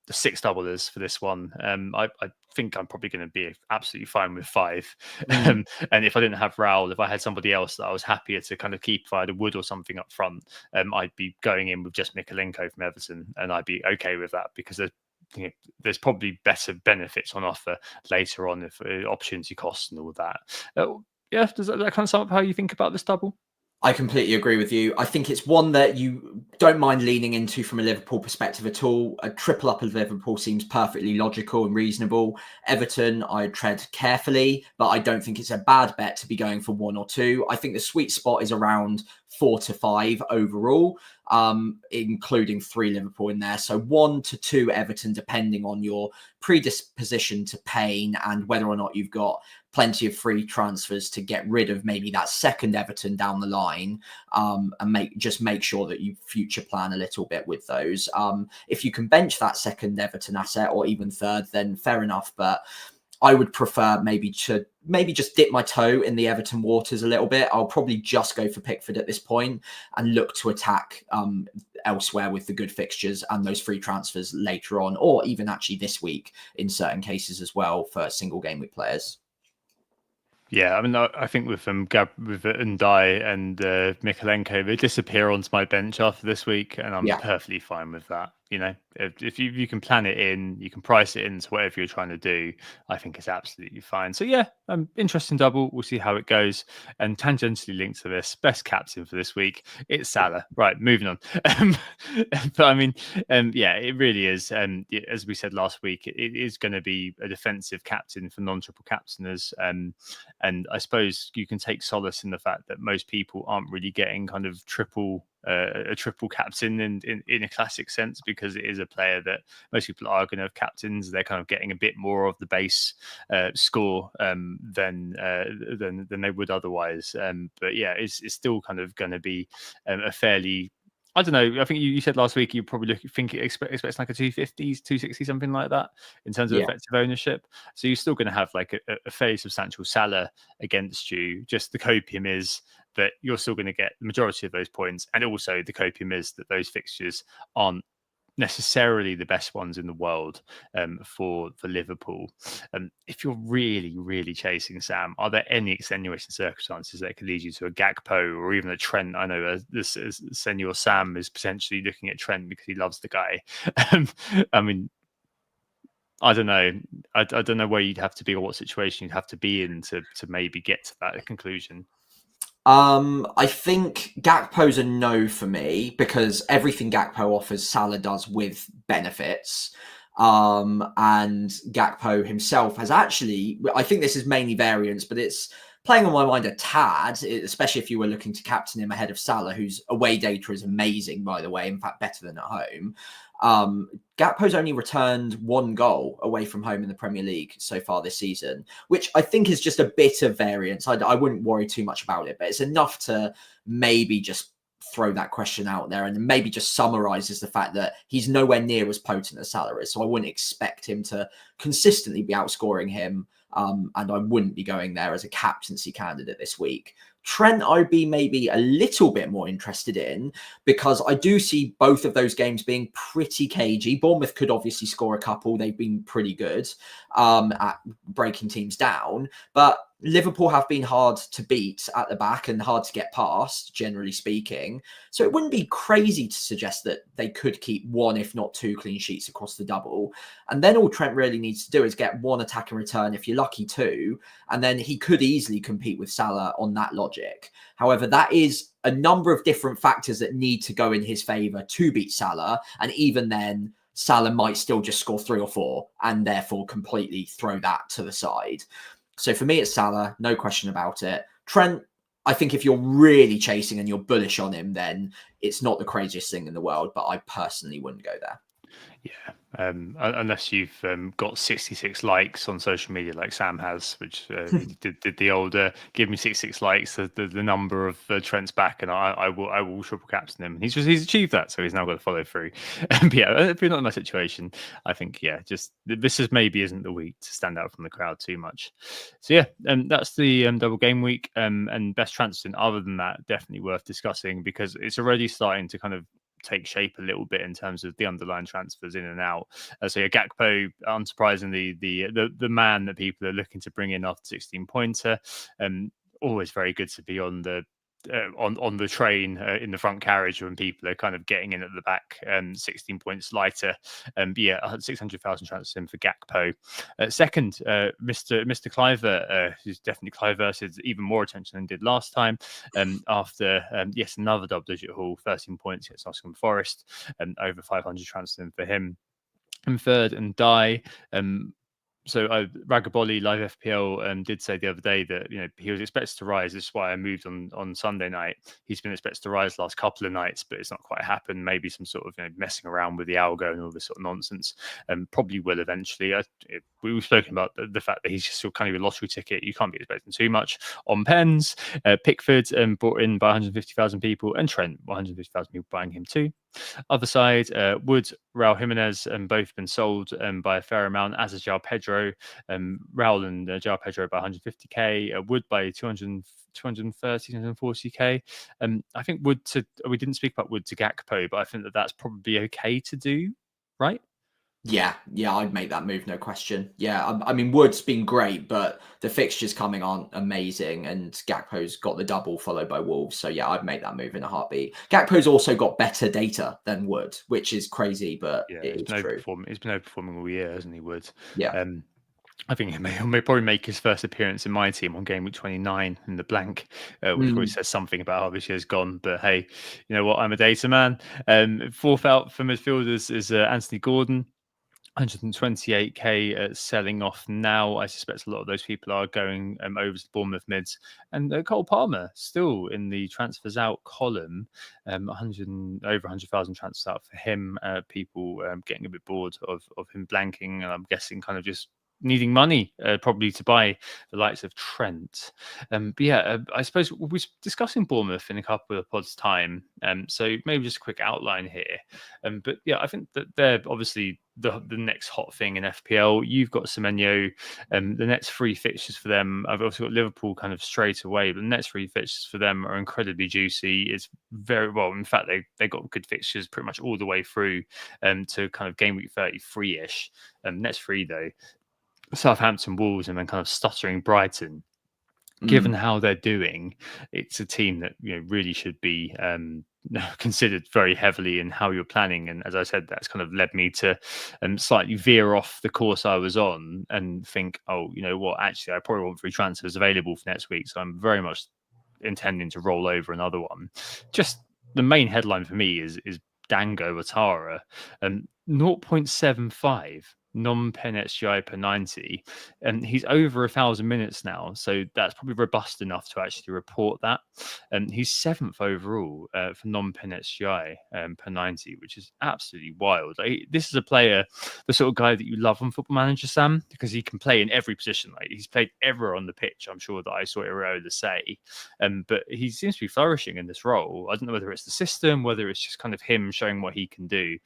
the 6 doublers for this one. I think I'm probably going to be absolutely fine with 5. And if I didn't have Raul, if I had somebody else that I was happier to kind of keep, if I had a Wood or something up front, I'd be going in with just Mikalenko from Everton, and I'd be okay with that, because there's probably better benefits on offer later on, if opportunity costs and all that. Does that kind of sum up how you think about this double? I completely agree with you. I think it's one that you don't mind leaning into from a Liverpool perspective at all. A triple up of Liverpool seems perfectly logical and reasonable. Everton, I tread carefully, but I don't think it's a bad bet to be going for 1 or 2. I think the sweet spot is around 4 to 5 overall, including 3 Liverpool in there. So 1 to 2 Everton, depending on your predisposition to pain and whether or not you've got plenty of free transfers to get rid of maybe that second Everton down the line, and make sure that you future plan a little bit with those. If you can bench that second Everton asset, or even third, then fair enough. But I would prefer maybe just dip my toe in the Everton waters a little bit. I'll probably just go for Pickford at this point and look to attack elsewhere with the good fixtures and those free transfers later on, or even actually this week in certain cases as well for single game week players. Yeah, I mean, I think with Ndai and Mikalenko, they disappear onto my bench after this week, and I'm perfectly fine with that. If you can plan it in, you can price it into whatever you're trying to do, I think it's absolutely fine. So yeah, interesting double. We'll see how it goes. And tangentially linked to this, best captain for this week, it's Salah. Right, moving on. But I mean, it really is. As we said last week, it is going to be a defensive captain for non-triple captainers. And I suppose you can take solace in the fact that most people aren't really getting kind of a triple captain in a classic sense, because it is a player that most people are going to have captains. They're kind of getting a bit more of the base score than they would otherwise. But yeah, it's still kind of going to be a fairly, I don't know. I think you said last week you probably expect like a 250s, 260, something like that in terms of effective ownership. So you're still going to have like a fairly substantial Salah against you. Just the copium is that you're still going to get the majority of those points, and also the copium is that those fixtures aren't necessarily the best ones in the world for Liverpool. If you're really, really chasing Sam, are there any extenuating circumstances that could lead you to a Gakpo or even a Trent? I know this Senor Sam is potentially looking at Trent because he loves the guy. I mean, I don't know. I don't know where you'd have to be or what situation you'd have to be in to maybe get to that conclusion. I think Gakpo's a no for me, because everything Gakpo offers, Salah does with benefits. And Gakpo himself has actually, I think this is mainly variance, but it's playing on my mind a tad, especially if you were looking to captain him ahead of Salah, whose away data is amazing, by the way, in fact, better than at home. Gakpo's only returned 1 goal away from home in the Premier League so far this season, which I think is just a bit of variance. I wouldn't worry too much about it, but it's enough to maybe just throw that question out there, and maybe just summarizes the fact that he's nowhere near as potent as Salah is. So I wouldn't expect him to consistently be outscoring him and I wouldn't be going there as a captaincy candidate this week. Trent, I'd be maybe a little bit more interested in, because I do see both of those games being pretty cagey. Bournemouth could obviously score a couple. They've been pretty good at breaking teams down, but Liverpool have been hard to beat at the back and hard to get past, generally speaking. So it wouldn't be crazy to suggest that they could keep one, if not two, clean sheets across the double. And then all Trent really needs to do is get one attack in return, if you're lucky two, and then he could easily compete with Salah on that logic. However, that is a number of different factors that need to go in his favour to beat Salah. And even then, Salah might still just score 3 or 4 and therefore completely throw that to the side. So for me, it's Salah, no question about it. Trent, I think if you're really chasing and you're bullish on him, then it's not the craziest thing in the world, but I personally wouldn't go there. Yeah, unless you've got 66 likes on social media like Sam has, which he did the old give me 66 likes, the number of Trent's back, and I will triple captain him. He's achieved that, so he's now got to follow through. But yeah, if you're not in my situation, I think just this maybe isn't the week to stand out from the crowd too much. So yeah, that's the double game week, and best transfer. Other than that, definitely worth discussing, because it's already starting to kind of take shape a little bit in terms of the underlying transfers in and out. So yeah, Gakpo, unsurprisingly, the man that people are looking to bring in after 16-pointer. Always very good to be on the on the train in the front carriage when people are kind of getting in at the back. 16 points lighter. Yeah, 600,000 transfers in for Gakpo. Second, Mr. Cliver, who's definitely Cliver, even more attention than did last time. After yes, another double-digit haul, 13 points against Nottingham Forest, over 500 transfers in for him. And third, and Die. So Ragaboli Live FPL did say the other day that he was expected to rise. This is why I moved on Sunday night. He's been expected to rise the last couple of nights, but it's not quite happened. Maybe some sort of messing around with the algo and all this sort of nonsense. Probably will eventually. We've spoken about the fact that he's just still kind of a lottery ticket. You can't be expecting too much. On pens, Pickford brought in by 150,000 people, and Trent 150,000 people buying him too. Other side, Wood, Raul Jimenez, both been sold by a fair amount, as is João Pedro. Raul and João Pedro by 150k, Wood by 230, 240k. I think we didn't speak about Wood to Gakpo, but I think that's probably okay to do, right? Yeah, I'd make that move, no question. Yeah, I mean, Wood's been great, but the fixtures coming aren't amazing, and Gakpo's got the double followed by Wolves. So yeah, I'd make that move in a heartbeat. Gakpo's also got better data than Wood, which is crazy, but it is true. He's been overperforming all year, hasn't he, Wood? Yeah. I think he may probably make his first appearance in my team on Gameweek 29 in the blank, which probably says something about how this year's gone. But hey, you know what? I'm a data man. Fourth out for midfielders is Anthony Gordon. 128k selling off now. I suspect a lot of those people are going over to Bournemouth mids. And Cole Palmer still in the transfers out column. Over 100,000 transfers out for him. People getting a bit bored of him blanking, and I'm guessing kind of just needing money probably to buy the likes of Trent. But yeah, I suppose we'll be discussing Bournemouth in a couple of pods time. So maybe just a quick outline here. But yeah, I think that they're obviously the next hot thing in FPL. You've got Semenyo. The next 3 fixtures for them, I've also got Liverpool kind of straight away, but the next 3 fixtures for them are incredibly juicy. It's very well, in fact, they got good fixtures pretty much all the way through to kind of game week 33-ish. Next 3 though, Southampton, Wolves, and then kind of stuttering Brighton. Given how they're doing, it's a team that really should be considered very heavily in how you're planning. And as I said, that's kind of led me to slightly veer off the course I was on and think, oh, you know what? Actually, I probably want 3 transfers available for next week, so I'm very much intending to roll over another one. Just the main headline for me is Dango Ouattara, 0.75 non-pen XGI per 90, and he's over 1,000 minutes now, so that's probably robust enough to actually report that. And he's 7th overall for non-pen XGI per 90, which is absolutely wild. This is a player, the sort of guy that you love on Football Manager, Sam, because he can play in every position. Like, he's played everywhere on the pitch. I'm sure that I saw Iriola say, but he seems to be flourishing in this role. I don't know whether it's the system, whether it's just kind of him showing what he can do.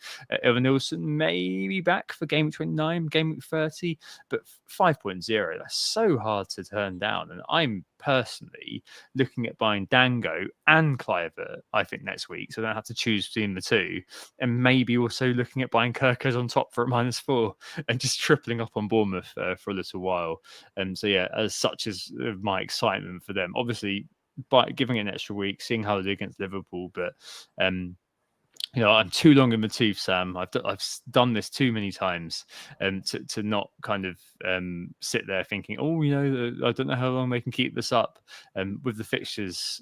Evan Nilsson may be back for game 29. 5.9, game week 30, but 5.0, that's so hard to turn down. And I'm personally looking at buying Dango and Cliver, I think, next week, so I don't have to choose between the two, and maybe also looking at buying Kirkers on top for a -4 and just tripling up on Bournemouth for a little while. And so, yeah, as such is my excitement for them. Obviously, by giving it an extra week, seeing how they do against Liverpool, but I'm too long in the tooth, Sam. I've done this too many times, to not kind of sit there thinking, I don't know how long they can keep this up. With the fixtures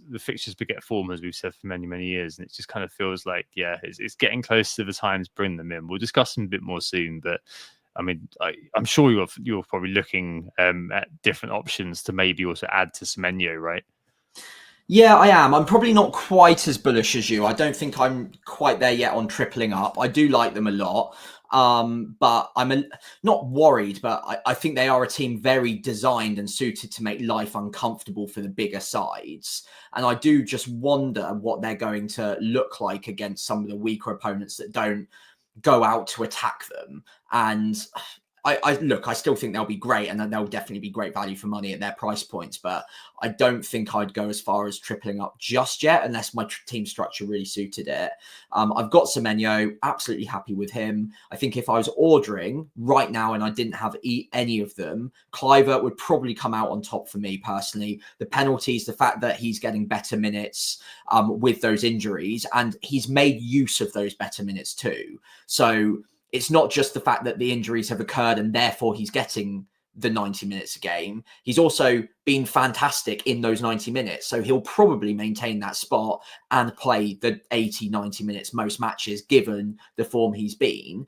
beget form, as we've said for many, many years, and it just kind of feels like, it's getting close to the time to bring them in. We'll discuss them a bit more soon, but I mean, I'm sure you're probably looking at different options to maybe also add to Semenyo, right? Yeah, I am. I'm probably not quite as bullish as you. I don't think I'm quite there yet on tripling up. I do like them a lot. But I'm not worried, but I think they are a team very designed and suited to make life uncomfortable for the bigger sides. And I do just wonder what they're going to look like against some of the weaker opponents that don't go out to attack them. And I still think they'll be great, and they'll definitely be great value for money at their price points. But I don't think I'd go as far as tripling up just yet, unless my team structure really suited it. I've got Semenyo, absolutely happy with him. I think if I was ordering right now and I didn't have any of them, Cliver would probably come out on top for me personally. The penalties, the fact that he's getting better minutes with those injuries, and he's made use of those better minutes too. So it's not just the fact that the injuries have occurred and therefore he's getting the 90 minutes a game. He's also been fantastic in those 90 minutes. So he'll probably maintain that spot and play the 80, 90 minutes most matches, given the form he's been.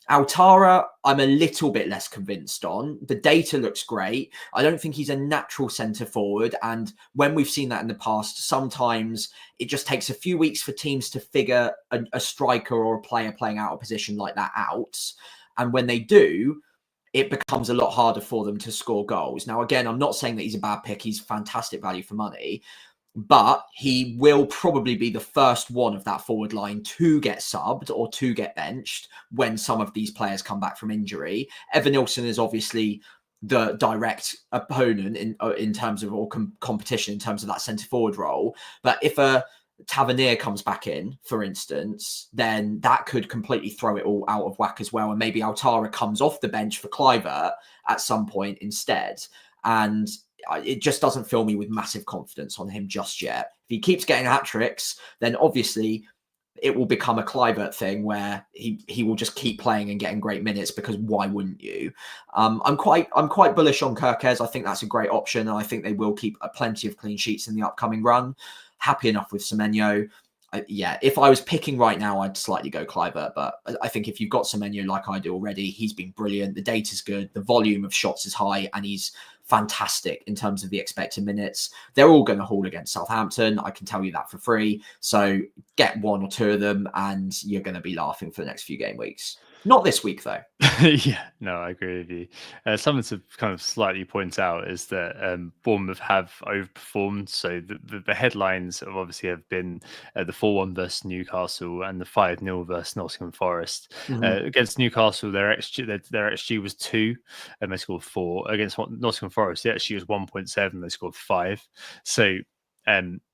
Altara, I'm a little bit less convinced on. The data looks great. I don't think he's a natural centre forward. And when we've seen that in the past, sometimes it just takes a few weeks for teams to figure a striker or a player playing out of position like that out. And when they do, it becomes a lot harder for them to score goals. Now, again, I'm not saying that he's a bad pick. He's fantastic value for money. But he will probably be the first one of that forward line to get subbed or to get benched when some of these players come back from injury. Evanilson is obviously the direct opponent in terms of, or competition in terms of that centre forward role. But if a Tavernier comes back in, for instance, then that could completely throw it all out of whack as well. And maybe Altara comes off the bench for Cliver at some point instead. And it just doesn't fill me with massive confidence on him just yet. If he keeps getting hat-tricks, then obviously it will become a Clivert thing where he will just keep playing and getting great minutes, because why wouldn't you? I'm quite bullish on Kirkes. I think that's a great option, and I think they will keep plenty of clean sheets in the upcoming run. Happy enough with Semenyo. If I was picking right now, I'd slightly go Clivert, but I think if you've got Semenyo like I do already, he's been brilliant. The data's good. The volume of shots is high, and he's fantastic in terms of the expected minutes. They're all going to haul against Southampton. I can tell you that for free. So get one or two of them, and you're going to be laughing for the next few game weeks. Not this week, though. Yeah, no, I agree with you. Something to kind of slightly point out is that Bournemouth have overperformed. So the headlines obviously have been the 4-1 versus Newcastle and the 5-0 versus Nottingham Forest. Against Newcastle, their XG was 2, and they scored 4. Against Nottingham Forest, the XG was 1.7, they scored 5. So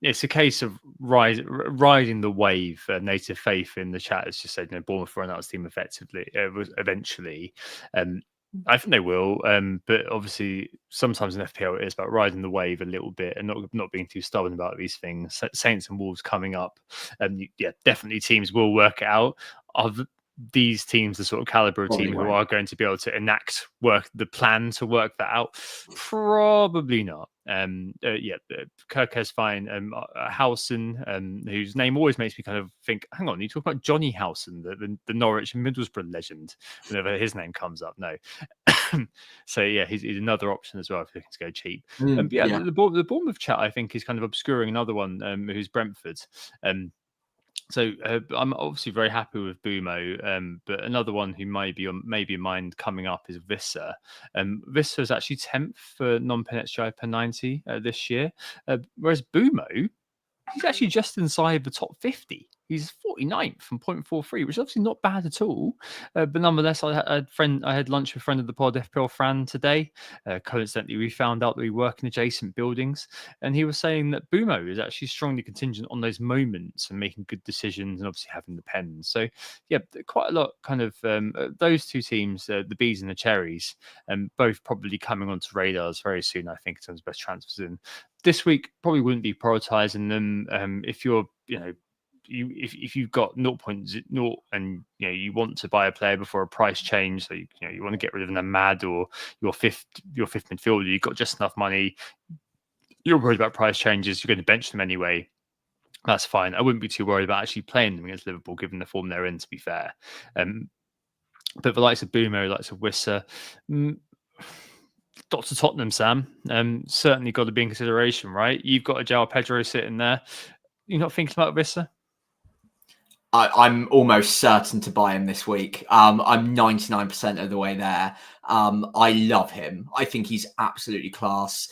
it's a case of riding the wave. Native Faith in the chat has just said, Bournemouth run out his team effectively. Eventually, I think they will. But obviously, sometimes in FPL it is about riding the wave a little bit and not being too stubborn about these things. Saints and Wolves coming up, definitely teams will work it out. These teams, the sort of caliber of team who are going to be able to enact the plan to work that out? Probably not. Kirkes fine. Howson, whose name always makes me kind of think, hang on, you talk about Johnny Howson, the Norwich and Middlesbrough legend, whenever his name comes up. No. So yeah, he's another option as well if you're looking to go cheap. The Bournemouth chat, I think, is kind of obscuring another one, who's Brentford. So I'm obviously very happy with Bumo, but another one who may be in mind coming up is Visser. Visser is actually 10th for non-pen XGI per 90 this year, whereas Bumo, he's actually just inside the top 50. He's 49th from 0.43, which is obviously not bad at all. But nonetheless, I had lunch with a friend of the pod, FPL Fran, today. Coincidentally, we found out that we work in adjacent buildings, and he was saying that Bumo is actually strongly contingent on those moments and making good decisions, and obviously having the pens. So yeah, quite a lot kind of those two teams, the bees and the cherries, both probably coming onto radars very soon. I think in terms of best transfers in this week, probably wouldn't be prioritizing them if you're if you've got 0.0 and you want to buy a player before a price change, so you want to get rid of an Ahmad or your fifth midfielder, you've got just enough money, you're worried about price changes, you're going to bench them anyway. That's fine. I wouldn't be too worried about actually playing them against Liverpool, given the form they're in, to be fair. But the likes of Boomer, the likes of Wissa, Dr. Tottenham, Sam, certainly got to be in consideration, right? You've got a João Pedro sitting there. You're not thinking about Wissa? I'm almost certain to buy him this week. I'm 99% of the way there. I love him. I think he's absolutely class.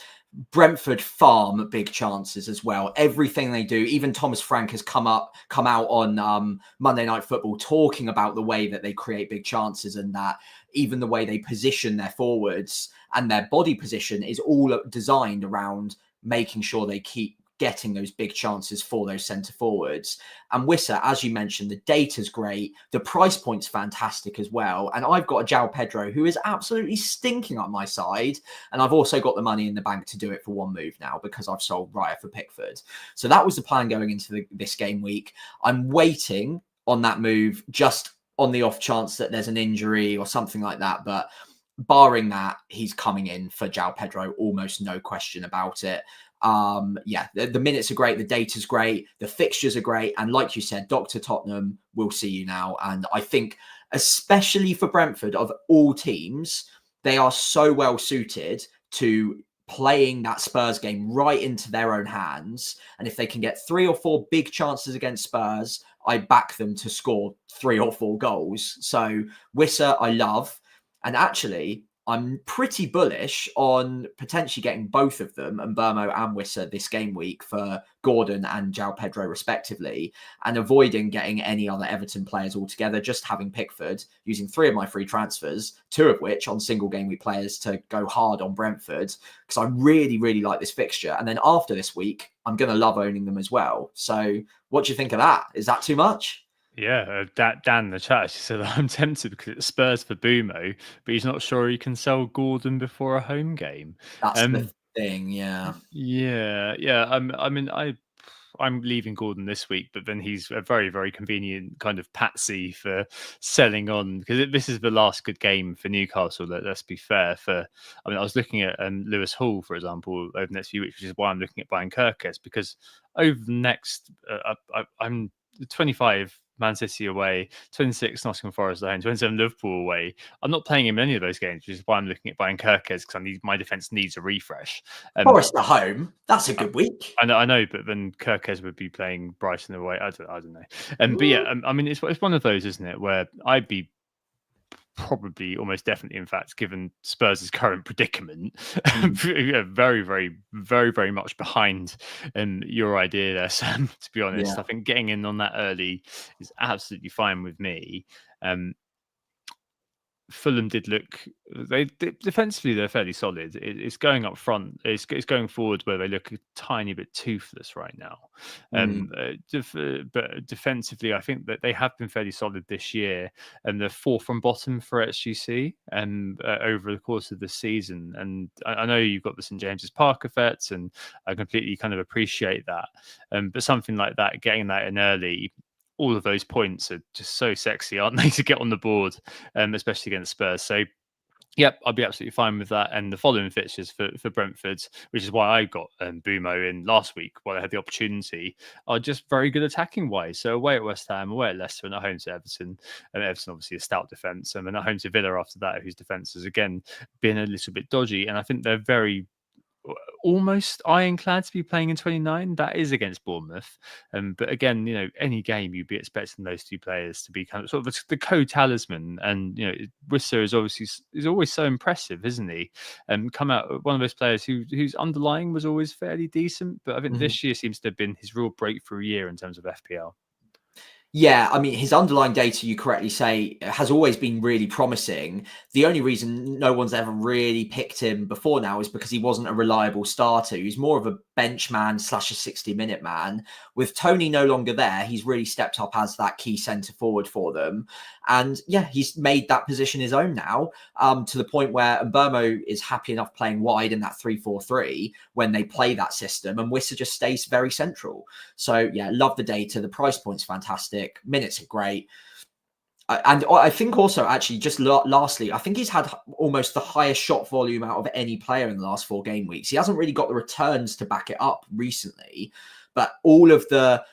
Brentford farm big chances as well. Everything they do, even Thomas Frank has come out on Monday Night Football talking about the way that they create big chances, and that even the way they position their forwards and their body position is all designed around making sure they keep getting those big chances for those centre forwards. And Wissa, as you mentioned, the data's great. The price point's fantastic as well. And I've got a João Pedro who is absolutely stinking on my side. And I've also got the money in the bank to do it for one move now because I've sold Raya for Pickford. So that was the plan going into this game week. I'm waiting on that move just on the off chance that there's an injury or something like that. But barring that, he's coming in for João Pedro, almost no question about it. The minutes are great, the data's great, the fixtures are great, and like you said, Dr. Tottenham will see you now. And I think, especially for Brentford, of all teams, they are so well suited to playing that Spurs game right into their own hands. And if they can get 3 or 4 big chances against Spurs, I back them to score 3 or 4 goals. So Wissa, I love. And actually, I'm pretty bullish on potentially getting both of them, and Burmo and Wissa, this game week for Gordon and João Pedro respectively, and avoiding getting any other Everton players altogether, just having Pickford, using 3 of my free transfers, 2 of which on single game week players to go hard on Brentford, because I really, really like this fixture. And then after this week, I'm going to love owning them as well. So what do you think of that? Is that too much? Yeah, Dan in the chat actually said I'm tempted because it's Spurs for Bumo, but he's not sure he can sell Gordon before a home game. That's the thing, yeah. Yeah. I'm leaving Gordon this week, but then he's a very, very convenient kind of patsy for selling on, because this is the last good game for Newcastle. Let's be fair. I was looking at Lewis Hall, for example, over the next few weeks, which is why I'm looking at buying Kirkes, because over the next, I'm 25 Man City away, 26 Nottingham Forest at home, 27 Liverpool away. I'm not playing him in any of those games, which is why I'm looking at buying Kirkes, because my defense needs a refresh. Forest at home, that's a good week. I know, but then Kirkes would be playing Brighton away. I don't know. But yeah, it's one of those, isn't it, where I'd be probably almost definitely, in fact, given Spurs' current predicament, very, very, very, very much behind your idea there, Sam, to be honest. I think getting in on that early is absolutely fine with me. Fulham did look, defensively they're fairly solid. It's going up front, it's going forward where they look a tiny bit toothless right now. But defensively, I think that they have been fairly solid this year, and they're 4th from bottom for XGC over the course of the season. And I know you've got the St James's Park effect, and I completely kind of appreciate that. But something like that, getting that in early, all of those points are just so sexy, aren't they, to get on the board, especially against Spurs. So, yep, I'll be absolutely fine with that. And the following fixtures for Brentford, which is why I got Bumo in last week while I had the opportunity, are just very good attacking wise. So away at West Ham, away at Leicester, and at home to Everton. And Everton obviously a stout defence, and then at home to Villa after that, whose defence has again been a little bit dodgy. And I think they're very almost ironclad to be playing in 29. That is against Bournemouth. But again, any game you'd be expecting those two players to be kind of sort of the co-talisman. And Wissa is always so impressive, isn't he? Come out one of those players whose underlying was always fairly decent, but I think this year seems to have been his real breakthrough year in terms of FPL. Yeah, I mean, his underlying data, you correctly say, has always been really promising. The only reason no one's ever really picked him before now is because he wasn't a reliable starter. He's more of a bench man / a 60-minute man. With Tony no longer there, he's really stepped up as that key centre forward for them. And yeah, he's made that position his own now, to the point where Mbeumo is happy enough playing wide in that 3-4-3 when they play that system, and Wissa just stays very central. So yeah, love the data. The price point's fantastic. Minutes are great. And I think also, actually, just lastly, I think he's had almost the highest shot volume out of any player in the last 4 game weeks. He hasn't really got the returns to back it up recently, but all of the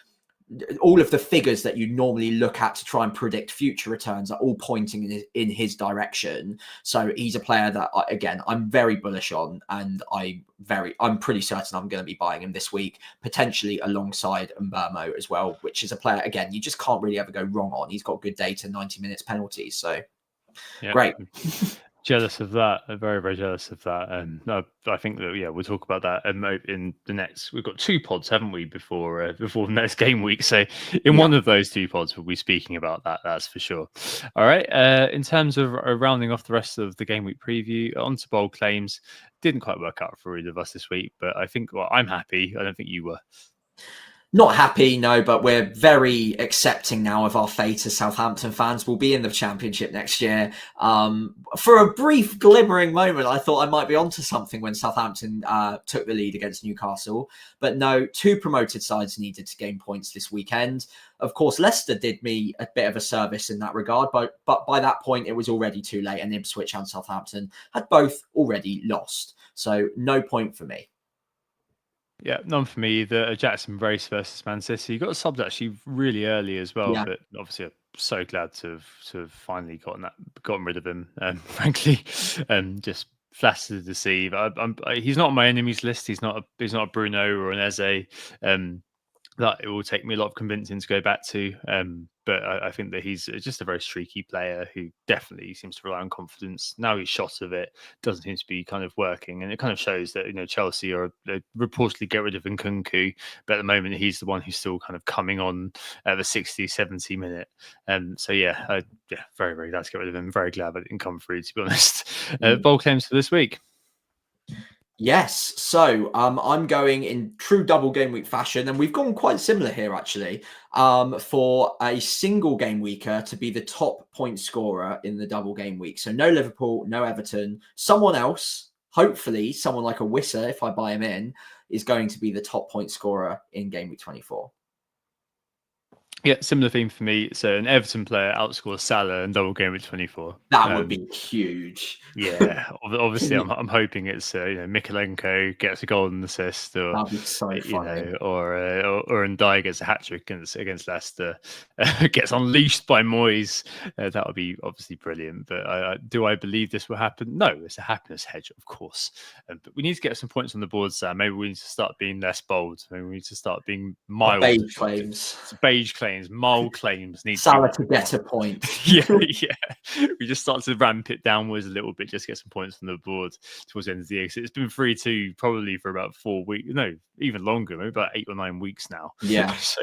figures that you normally look at to try and predict future returns are all pointing in his direction. So he's a player that, again, I'm very bullish on, and I'm pretty certain I'm going to be buying him this week, potentially alongside Mbeumo as well, which is a player, again, you just can't really ever go wrong on. He's got good data, 90 minutes penalties. So great. Jealous of that. Very, very jealous of that. No, I think that we'll talk about that in the next. We've got 2 pods, haven't we, before the next game week? So in one of those 2 pods, we'll be speaking about that. That's for sure. All right. In terms of rounding off the rest of the game week preview, on to bold claims. Didn't quite work out for either of us this week, but I think I'm happy. I don't think you were. Not happy, no, but we're very accepting now of our fate as Southampton fans. We'll be in the Championship next year. For a brief glimmering moment, I thought I might be onto something when Southampton took the lead against Newcastle. But no, 2 promoted sides needed to gain points this weekend. Of course, Leicester did me a bit of a service in that regard, but by that point, it was already too late, and Ipswich and Southampton had both already lost. So no point for me. Yeah, none for me. The Jackson Brace versus Man City. You got subbed actually really early as well, but obviously I'm so glad to have finally gotten rid of him. Frankly, just flat to deceive. He's not on my enemies list. He's not a Bruno or an Eze. That it will take me a lot of convincing to go back to. But I think that he's just a very streaky player who definitely seems to rely on confidence. Now he's shot of it, doesn't seem to be kind of working. And it kind of shows that, Chelsea are reportedly get rid of Nkunku, but at the moment he's the one who's still kind of coming on at the 60, 70 minute. So very, very glad to get rid of him. Very glad that it didn't come through, to be honest. Bold claims for this week. Yes, so I'm going in true double game week fashion, and we've gone quite similar here actually, for a single game weeker to be the top point scorer in the double game week. So no Liverpool, no Everton, someone else, hopefully someone like a Wissa, if I buy him in, is going to be the top point scorer in game week 24. Yeah, similar theme for me. So an Everton player outscores Salah in double game week 24. That would be huge. Yeah, obviously, I'm hoping it's Mykolenko gets a golden assist, or that'd be so funny. Or Ndiaye gets a hat trick against Leicester, gets unleashed by Moyes. That would be obviously brilliant. But do I believe this will happen? No, it's a happiness hedge, of course. But we need to get some points on the board, Sam. Maybe we need to start being less bold. Maybe we need to start being mild. Beige claims, mild claims. Need Salah to get a point. yeah. We just start to ramp it downwards a little bit, just get some points on the board towards the end of the year. So it's been 3-2 probably for about 4 weeks, no, even longer, maybe about 8 or 9 weeks now. Yeah. So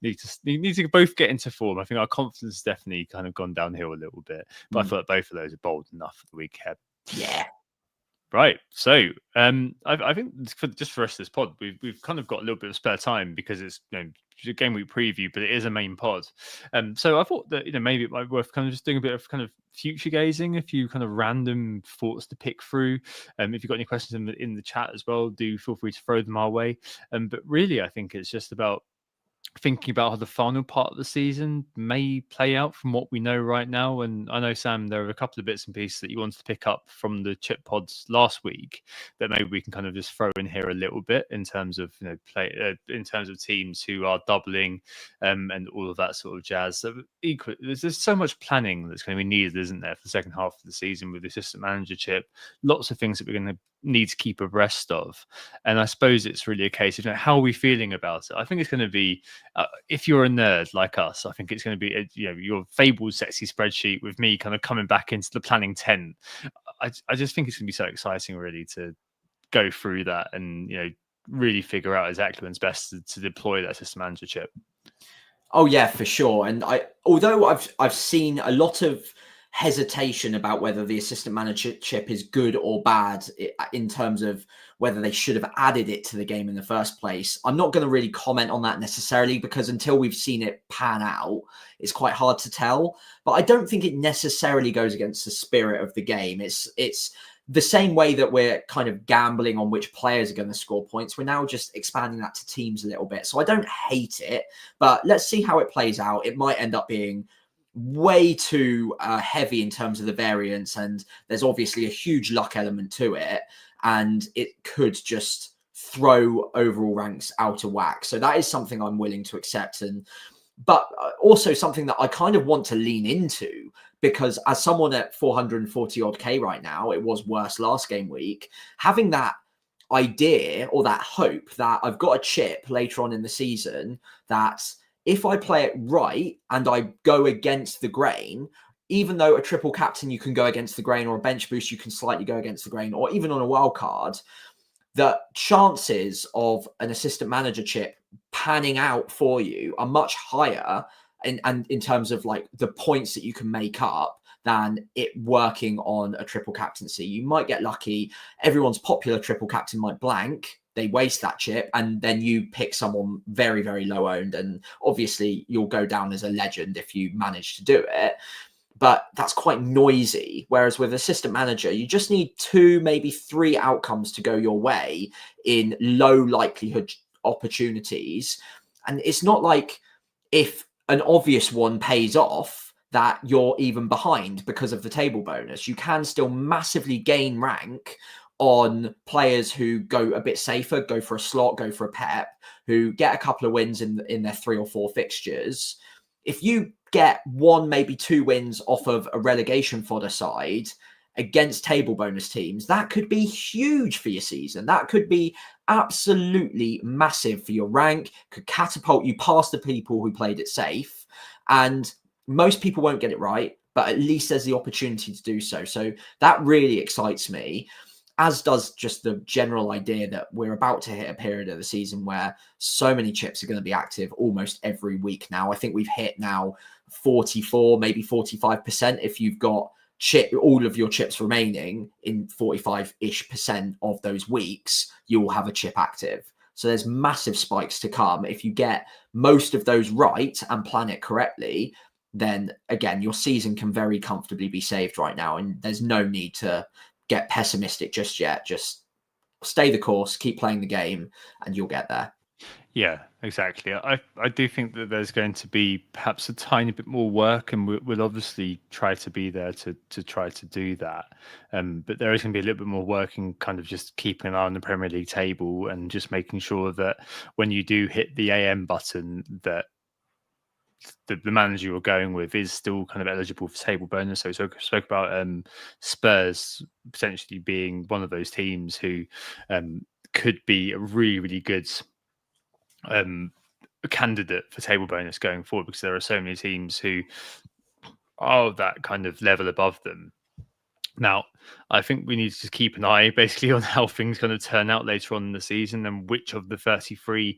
need to both get into form. I think our confidence has definitely kind of gone downhill a little bit, but I feel like both of those are bold enough for the week ahead. Yeah. Right. So I think for the rest of this pod, we've kind of got a little bit of spare time because it's a game week preview, but it is a main pod. So I thought that maybe it might be worth kind of just doing a bit of kind of future gazing, a few kind of random thoughts to pick through. If you've got any questions in the chat as well, do feel free to throw them our way. But really, I think it's just about thinking about how the final part of the season may play out from what we know right now. And I know, Sam, there are a couple of bits and pieces that you wanted to pick up from the chip pods last week that maybe we can kind of just throw in here a little bit in terms of in terms of teams who are doubling and all of that sort of jazz. So there's so much planning that's going to be needed, isn't there, for the second half of the season with the assistant manager chip. Lots of things that we're going to need to keep abreast of. And I suppose it's really a case of, how are we feeling about it? I think it's going to be, if you're a nerd like us, I think it's going to be your fabled sexy spreadsheet with me kind of coming back into the planning tent. I just think it's going to be so exciting, really, to go through that and really figure out exactly when's best to deploy that system manager chip. Oh yeah, for sure. And although I've seen a lot of hesitation about whether the assistant manager chip is good or bad in terms of whether they should have added it to the game in the first place, I'm not going to really comment on that necessarily, because until we've seen it pan out, it's quite hard to tell. But I don't think it necessarily goes against the spirit of the game. It's the same way that we're kind of gambling on which players are going to score points. We're now just expanding that to teams a little bit. So I don't hate it, but let's see how it plays out. It might end up being way too heavy in terms of the variance, and there's obviously a huge luck element to it, and it could just throw overall ranks out of whack. So that is something I'm willing to accept, but also something that I kind of want to lean into, because as someone at 440 odd K right now, it was worse last game week, having that idea or that hope that I've got a chip later on in the season that if I play it right and I go against the grain, even though a triple captain you can go against the grain, or a bench boost you can slightly go against the grain, or even on a wild card, the chances of an assistant manager chip panning out for you are much higher in terms of like the points that you can make up than it working on a triple captaincy. You might get lucky. Everyone's popular triple captain might blank. They waste that chip, and then you pick someone very, very low owned. And obviously you'll go down as a legend if you manage to do it. But that's quite noisy. Whereas with assistant manager, you just need 2, maybe 3 outcomes to go your way in low likelihood opportunities. And it's not like if an obvious one pays off that you're even behind because of the table bonus. You can still massively gain rank on players who go a bit safer, go for a slot, go for a pep, who get a couple of wins in their 3 or 4 fixtures. If you get 1, maybe 2 wins off of a relegation fodder side against table bonus teams, that could be huge for your season. That could be absolutely massive for your rank, could catapult you past the people who played it safe. And most people won't get it right, but at least there's the opportunity to do so. So that really excites me, as does just the general idea that we're about to hit a period of the season where so many chips are going to be active almost every week now. I think we've hit now 44, maybe 45%. If you've got all of your chips remaining in 45-ish% of those weeks, you will have a chip active. So there's massive spikes to come. If you get most of those right and plan it correctly, then again, your season can very comfortably be saved right now. And there's no need to get pessimistic just yet. Just stay the course, keep playing the game, and you'll get there. Yeah, exactly. I do think that there's going to be perhaps a tiny bit more work, and we'll obviously try to be there to try to do that. But there is going to be a little bit more work in kind of just keeping an eye on the Premier League table and just making sure that when you do hit the AM button, that the manager you're going with is still kind of eligible for table bonus. So we spoke about Spurs potentially being one of those teams who could be a really, really good candidate for table bonus going forward, because there are so many teams who are that kind of level above them. Now, I think we need to just keep an eye basically on how things kind of turn out later on in the season, and which of the 33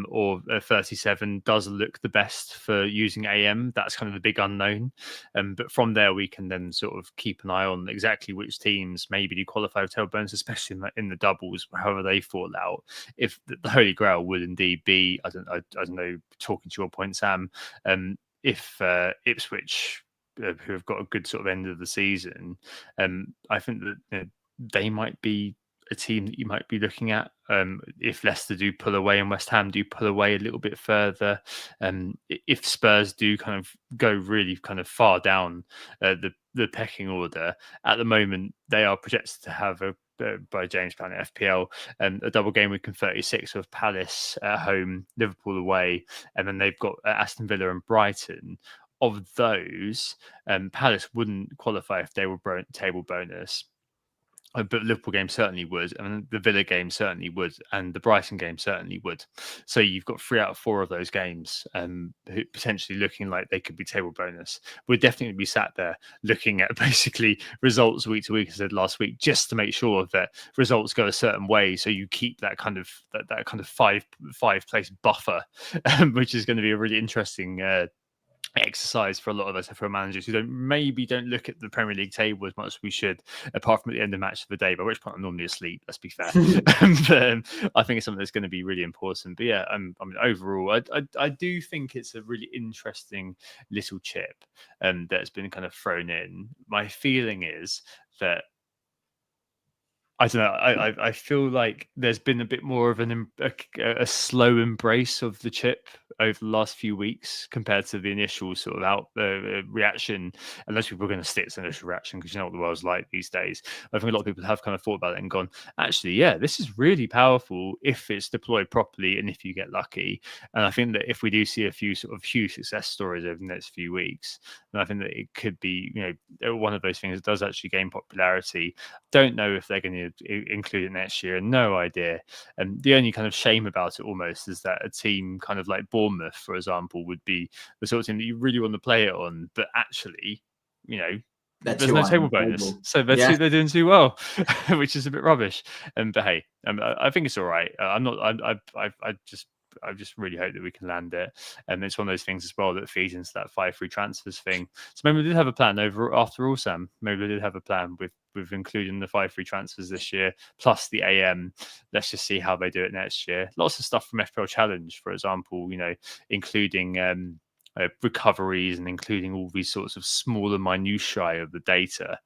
or 37 does look the best for using AM. That's kind of the big unknown. But from there, we can then sort of keep an eye on exactly which teams maybe do qualify for table bonus, especially in the doubles, however they fall out. If the Holy Grail would indeed be, I don't know, talking to your point, Sam, if Ipswich, who have got a good sort of end of the season, I think that they might be a team that you might be looking at. If Leicester do pull away and West Ham do pull away a little bit further, if Spurs do kind of go really kind of far down the pecking order, at the moment they are projected to have by James Planet FPL a double game week in 36 with Palace at home, Liverpool away, and then they've got Aston Villa and Brighton. Of those, Palace wouldn't qualify if they were table bonus. But Liverpool game certainly would, and the Villa game certainly would, and the Brighton game certainly would. So you've got 3 out of 4 of those games who potentially looking like they could be table bonus. We'd definitely be sat there looking at basically results week to week, as I said last week, just to make sure that results go a certain way. So you keep that kind of that kind of five place buffer, which is going to be a really interesting exercise for a lot of us for managers who don't look at the Premier League table as much as we should, apart from at the end of match of the day, by which point I'm normally asleep, let's be fair. But, I think it's something that's going to be really important. But yeah, I mean, overall, I do think it's a really interesting little chip that's been kind of thrown in. My feeling is that I don't know. I feel like there's been a bit more of a slow embrace of the chip over the last few weeks compared to the initial sort of reaction. And most people are going to stick to the initial reaction because you know what the world's like these days. I think a lot of people have kind of thought about it and gone, actually, yeah, this is really powerful if it's deployed properly and if you get lucky. And I think that if we do see a few sort of huge success stories over the next few weeks, then I think that it could be, one of those things that does actually gain popularity. Don't know if they're going to include it next year, no idea. And the only kind of shame about it almost is that a team kind of like Bournemouth, for example, would be the sort of team that you really want to play it on, but actually, there's no table bonus, so they're doing too well, which is a bit rubbish. But hey, I think it's all right. I just really hope that we can land it. And it's one of those things as well that feeds into that 5 free transfers thing. So maybe we did have a plan after all, Sam. Maybe we did have a plan with including the 5 free transfers this year, plus the AM. Let's just see how they do it next year. Lots of stuff from FPL Challenge, for example, including recoveries and including all these sorts of smaller minutiae of the data,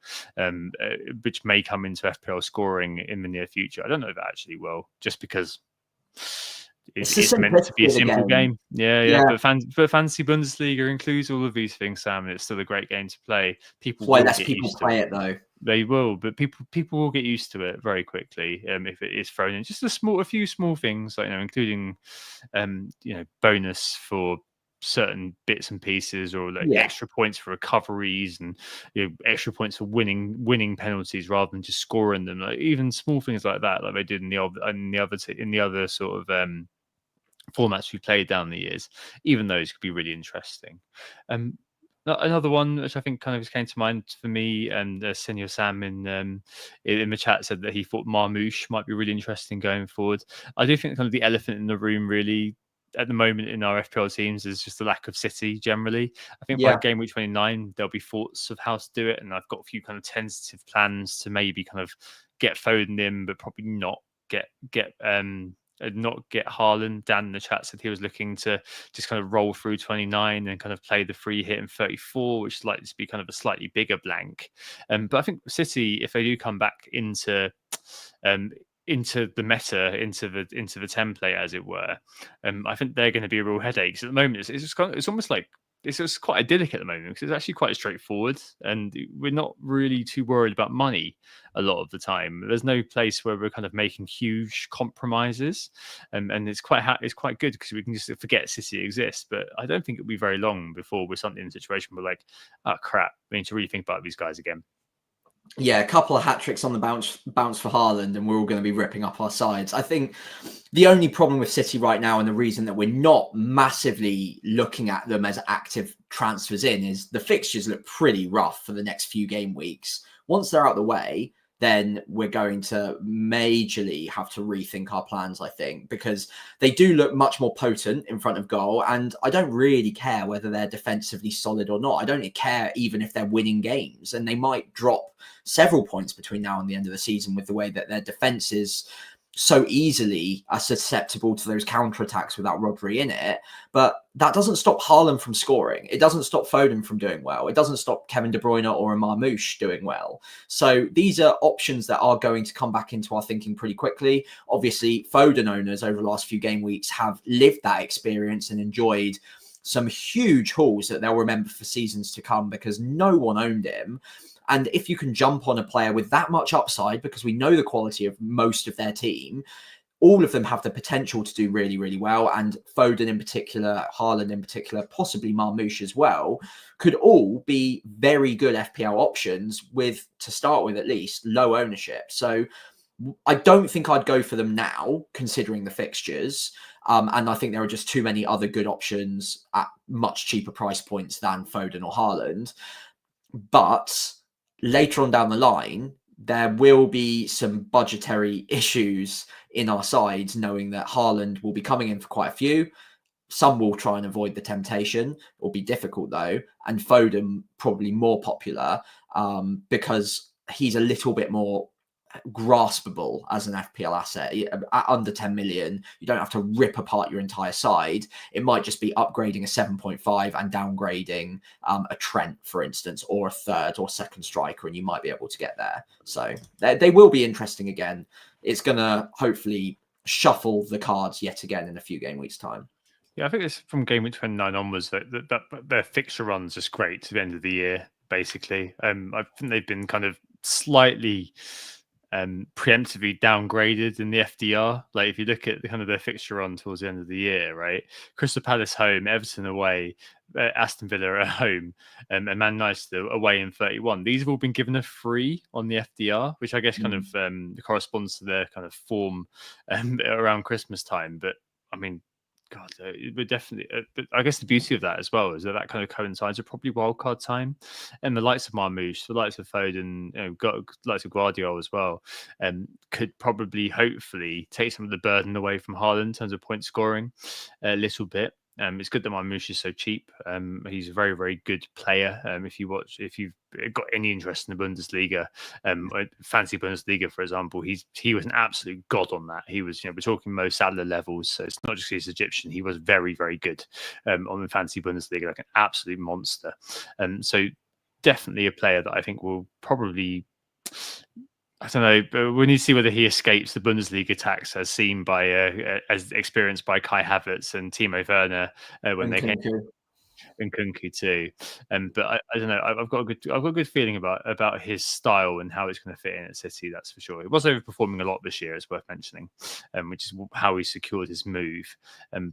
which may come into FPL scoring in the near future. I don't know if that actually will, just because it's meant to be a simple game. Yeah. But Fantasy Bundesliga includes all of these things, Sam, and it's still a great game to play. People will get used to it, though. They will, but people will get used to it very quickly if it is thrown in. Just a few small things, like including bonus for certain bits and pieces, or extra points for recoveries, and extra points for winning penalties rather than just scoring them. Like even small things like that, like they did in the other sort of formats we played down the years. Even those could be really interesting. Another one which I think kind of came to mind for me, and Senior Sam in the chat said that he thought Marmouche might be really interesting going forward. I do think kind of the elephant in the room really at the moment in our FPL teams is just the lack of City generally. I think by game week 29 there'll be thoughts of how to do it, and I've got a few kind of tentative plans to maybe kind of get Foden in, but probably not get Haaland. Dan in the chat said he was looking to just kind of roll through 29 and kind of play the free hit in 34, which is likely to be kind of a slightly bigger blank. But I think City, if they do come back into the meta, into the template, as it were, I think they're going to be a real headache. So at the moment, it's almost like it's just quite idyllic at the moment, because it's actually quite straightforward, and we're not really too worried about money a lot of the time. There's no place where we're kind of making huge compromises, and it's quite good because we can just forget City exists. But I don't think it'll be very long before we're suddenly in a situation where like, oh crap, we need to really think about these guys again. Yeah, a couple of hat-tricks on the bounce for Haaland, and we're all going to be ripping up our sides. I think the only problem with City right now, and the reason that we're not massively looking at them as active transfers is the fixtures look pretty rough for the next few game weeks. Once they're out of the way, then we're going to majorly have to rethink our plans, I think, because they do look much more potent in front of goal. And I don't really care whether they're defensively solid or not. I don't care even if they're winning games, and they might drop several points between now and the end of the season with the way that their defense is so easily susceptible to those counterattacks without Rodri in it. But that doesn't stop Haaland from scoring. It doesn't stop Foden from doing well. It doesn't stop Kevin De Bruyne or a Marmouche doing well. So these are options that are going to come back into our thinking pretty quickly. Obviously, Foden owners over the last few game weeks have lived that experience and enjoyed some huge hauls that they'll remember for seasons to come, because no one owned him. And if you can jump on a player with that much upside, because we know the quality of most of their team, all of them have the potential to do really, really well. And Foden in particular, Haaland in particular, possibly Marmoush as well, could all be very good FPL options with, to start with at least, low ownership. So I don't think I'd go for them now, considering the fixtures. And I think there are just too many other good options at much cheaper price points than Foden or Haaland. But later on down the line, there will be some budgetary issues in our sides, knowing that Haaland will be coming in for quite a few. Some will try and avoid the temptation. It will be difficult though. And Foden probably more popular because he's a little bit more graspable as an FPL asset. At under 10 million, you don't have to rip apart your entire side. It might just be upgrading a 7.5 and downgrading a Trent, for instance, or a third or second striker, and you might be able to get there. So they will be interesting again. It's going to hopefully shuffle the cards yet again in a few game weeks' time. Yeah, I think it's from Game Week 29 onwards that their fixture runs just great to the end of the year, basically. I think they've been kind of slightly preemptively downgraded in the FDR. Like if you look at the kind of their fixture run towards the end of the year, right? Crystal Palace home, Everton away, Aston Villa at home, and Man United away in 31. These have all been given a free on the FDR, which I guess kind of corresponds to their kind of form around Christmas time. But I mean, God, we're definitely. But I guess the beauty of that as well is that kind of coincides with probably wildcard time, and the likes of Marmoush, the likes of Foden, got likes of Guardiola as well, could probably, hopefully, take some of the burden away from Haaland in terms of point scoring a little bit. It's good that Marmoush is so cheap. He's a very, very good player. If you've got any interest in the Bundesliga, fancy Bundesliga, for example, he was an absolute god on that. He was, we're talking Mo Salah levels, so it's not just he's Egyptian. He was very, very good on the fancy Bundesliga, like an absolute monster. So definitely a player that I think will probably. I don't know, but we need to see whether he escapes the Bundesliga tax as seen by, as experienced by Kai Havertz and Timo Werner when they came, and Kunku too. But I don't know. I've got a good feeling about his style and how it's going to fit in at City. That's for sure. It was overperforming a lot this year. It's worth mentioning, which is how he secured his move.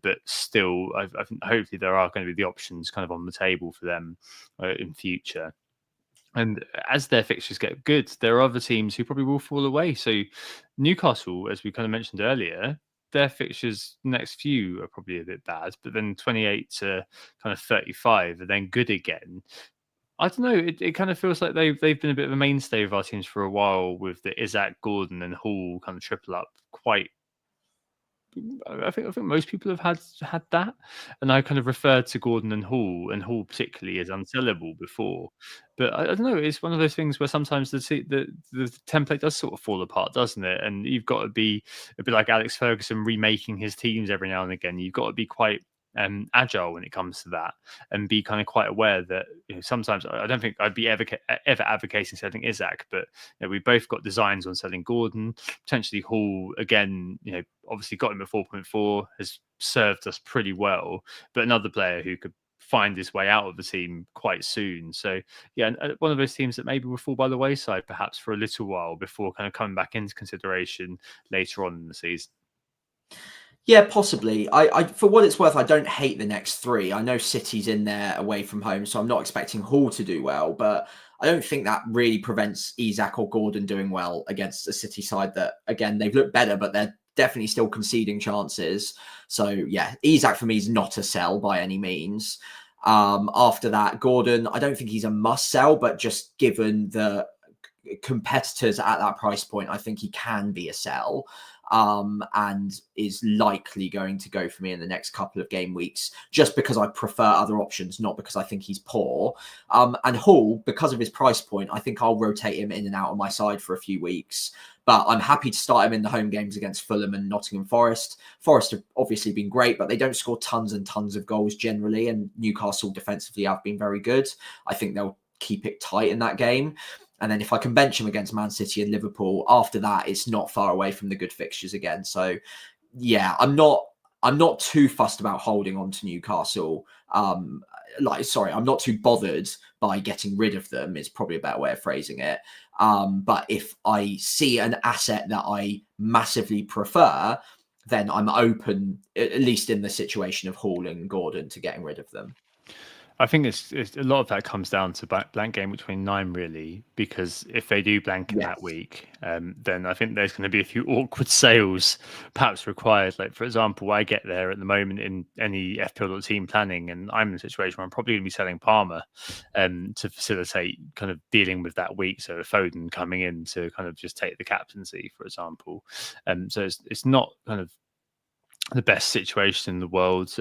But still, I think hopefully there are going to be the options kind of on the table for them in future. And as their fixtures get good, there are other teams who probably will fall away. So Newcastle, as we kind of mentioned earlier, their fixtures next few are probably a bit bad, but then 28 to kind of 35 are then good again. I don't know. It kind of feels like they've been a bit of a mainstay of our teams for a while with the Isaac, Gordon, and Hall kind of triple up quite. I think most people have had that, and I kind of referred to Gordon and Hall particularly as unsellable before. But I don't know. It's one of those things where sometimes the template does sort of fall apart, doesn't it? And you've got to be a bit like Alex Ferguson remaking his teams every now and again. You've got to be quite agile when it comes to that, and be kind of quite aware that sometimes I don't think I'd be ever advocating selling Isaac, but we both got designs on selling Gordon, potentially Hall again. Obviously got him at 4.4, has served us pretty well, but another player who could find his way out of the team quite soon. So yeah, one of those teams that maybe will fall by the wayside perhaps for a little while before kind of coming back into consideration later on in the season. Yeah, possibly. I for what it's worth, I don't hate the next three. I know City's in there away from home, so I'm not expecting Hall to do well, but I don't think that really prevents Isak or Gordon doing well against a City side that, again, they've looked better, but they're definitely still conceding chances. So yeah, Isak for me is not a sell by any means. After that, Gordon, I don't think he's a must sell, but just given the competitors at that price point, I think he can be a sell. And is likely going to go for me in the next couple of game weeks, just because I prefer other options, not because I think he's poor. And Hall, because of his price point, I think I'll rotate him in and out on my side for a few weeks. But I'm happy to start him in the home games against Fulham and Nottingham Forest. Forest have obviously been great, but they don't score tons and tons of goals generally. And Newcastle defensively have been very good. I think they'll keep it tight in that game. And then if I can bench him against Man City and Liverpool, after that, it's not far away from the good fixtures again. So, yeah, I'm not too fussed about holding on to Newcastle. I'm not too bothered by getting rid of them. It's probably a better way of phrasing it. But if I see an asset that I massively prefer, then I'm open, at least in the situation of Hall and Gordon, to getting rid of them. I think it's a lot of that comes down to blank game between 9, really, because if they do blank in Yes. that week, then I think there's going to be a few awkward sales perhaps required. Like, for example, I get there at the moment in any FPL team planning, and I'm in a situation where I'm probably going to be selling Palmer to facilitate kind of dealing with that week. So Foden coming in to kind of just take the captaincy, for example. So it's not kind of the best situation in the world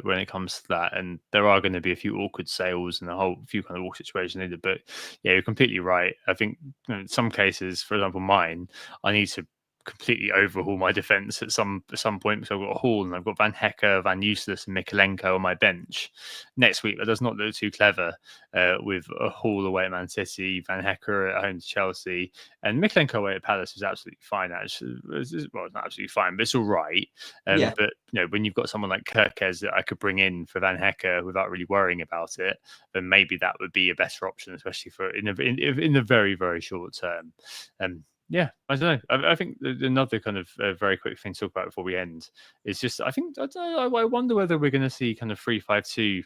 when it comes to that, and there are going to be a few awkward sales and a whole few kind of awkward situations needed. But yeah, you're completely right. I think in some cases, for example, mine, I need to completely overhaul my defense at some point, because I've got Hall and I've got Van Hecke, Van Useless, and Mikalenko on my bench. Next week, that does not look too clever with a Hall away at Man City, Van Hecke at home to Chelsea, and Mikalenko away at Palace is absolutely fine. Actually, well, it's not absolutely fine, but it's all right. Yeah. But when you've got someone like Kirkes that I could bring in for Van Hecke without really worrying about it, then maybe that would be a better option, especially for in the very, very short term. Yeah, I don't know. I think another kind of very quick thing to talk about before we end is just I don't know. I wonder whether we're going to see kind of 3-5-2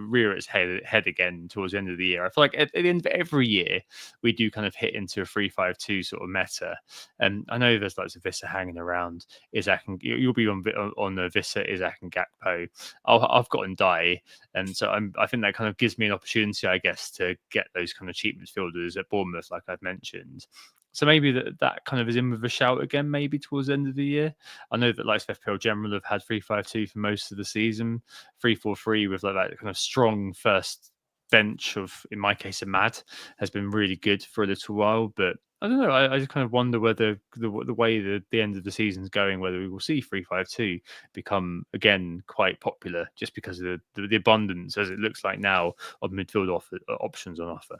rear its head again towards the end of the year. I feel like at the end of every year we do kind of hit into a 3-5-2 sort of meta. And I know there's lots of Vissa hanging around. You'll be on the Vissa, Isaac and Gakpo. I've got Ndai, and so I think that kind of gives me an opportunity, I guess, to get those kind of cheap midfielders at Bournemouth, like I've mentioned. So maybe that kind of is in with a shout again, maybe towards the end of the year. I know that likes of FPL General have had 3-5-2 for most of the season, 3-4-3 with like that kind of strong first bench of, in my case, a Mad has been really good for a little while. But I don't know. I just kind of wonder whether the way the end of the season's going, whether we will see 3-5-2 become again quite popular just because of the abundance, as it looks like now, of midfield options on offer.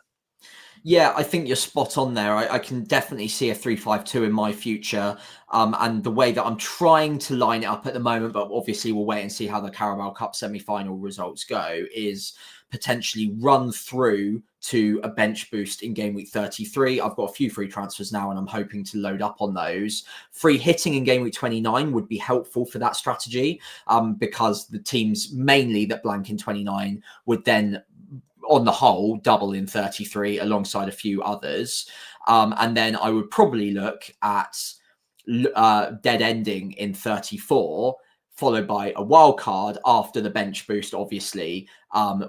Yeah, I think you're spot on there. I can definitely see a 3-5-2 in my future. And the way that I'm trying to line it up at the moment, but obviously we'll wait and see how the Carabao Cup semi-final results go, is potentially run through to a bench boost in game week 33. I've got a few free transfers now and I'm hoping to load up on those. Free hitting in game week 29 would be helpful for that strategy, because the teams mainly that blank in 29 would then, on the whole, double in 33 alongside a few others. And then I would probably look at dead ending in 34, followed by a wild card after the bench boost, obviously,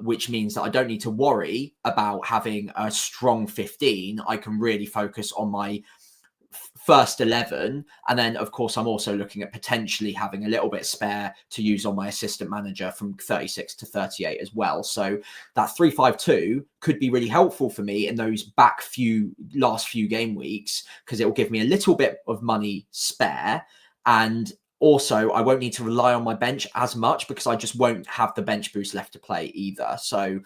which means that I don't need to worry about having a strong 15. I can really focus on my first 11, and then of course I'm also looking at potentially having a little bit spare to use on my assistant manager from 36 to 38 as well. So that 3-5-2 could be really helpful for me in those last few game weeks, because it will give me a little bit of money spare, and also I won't need to rely on my bench as much because I just won't have the bench boost left to play either. So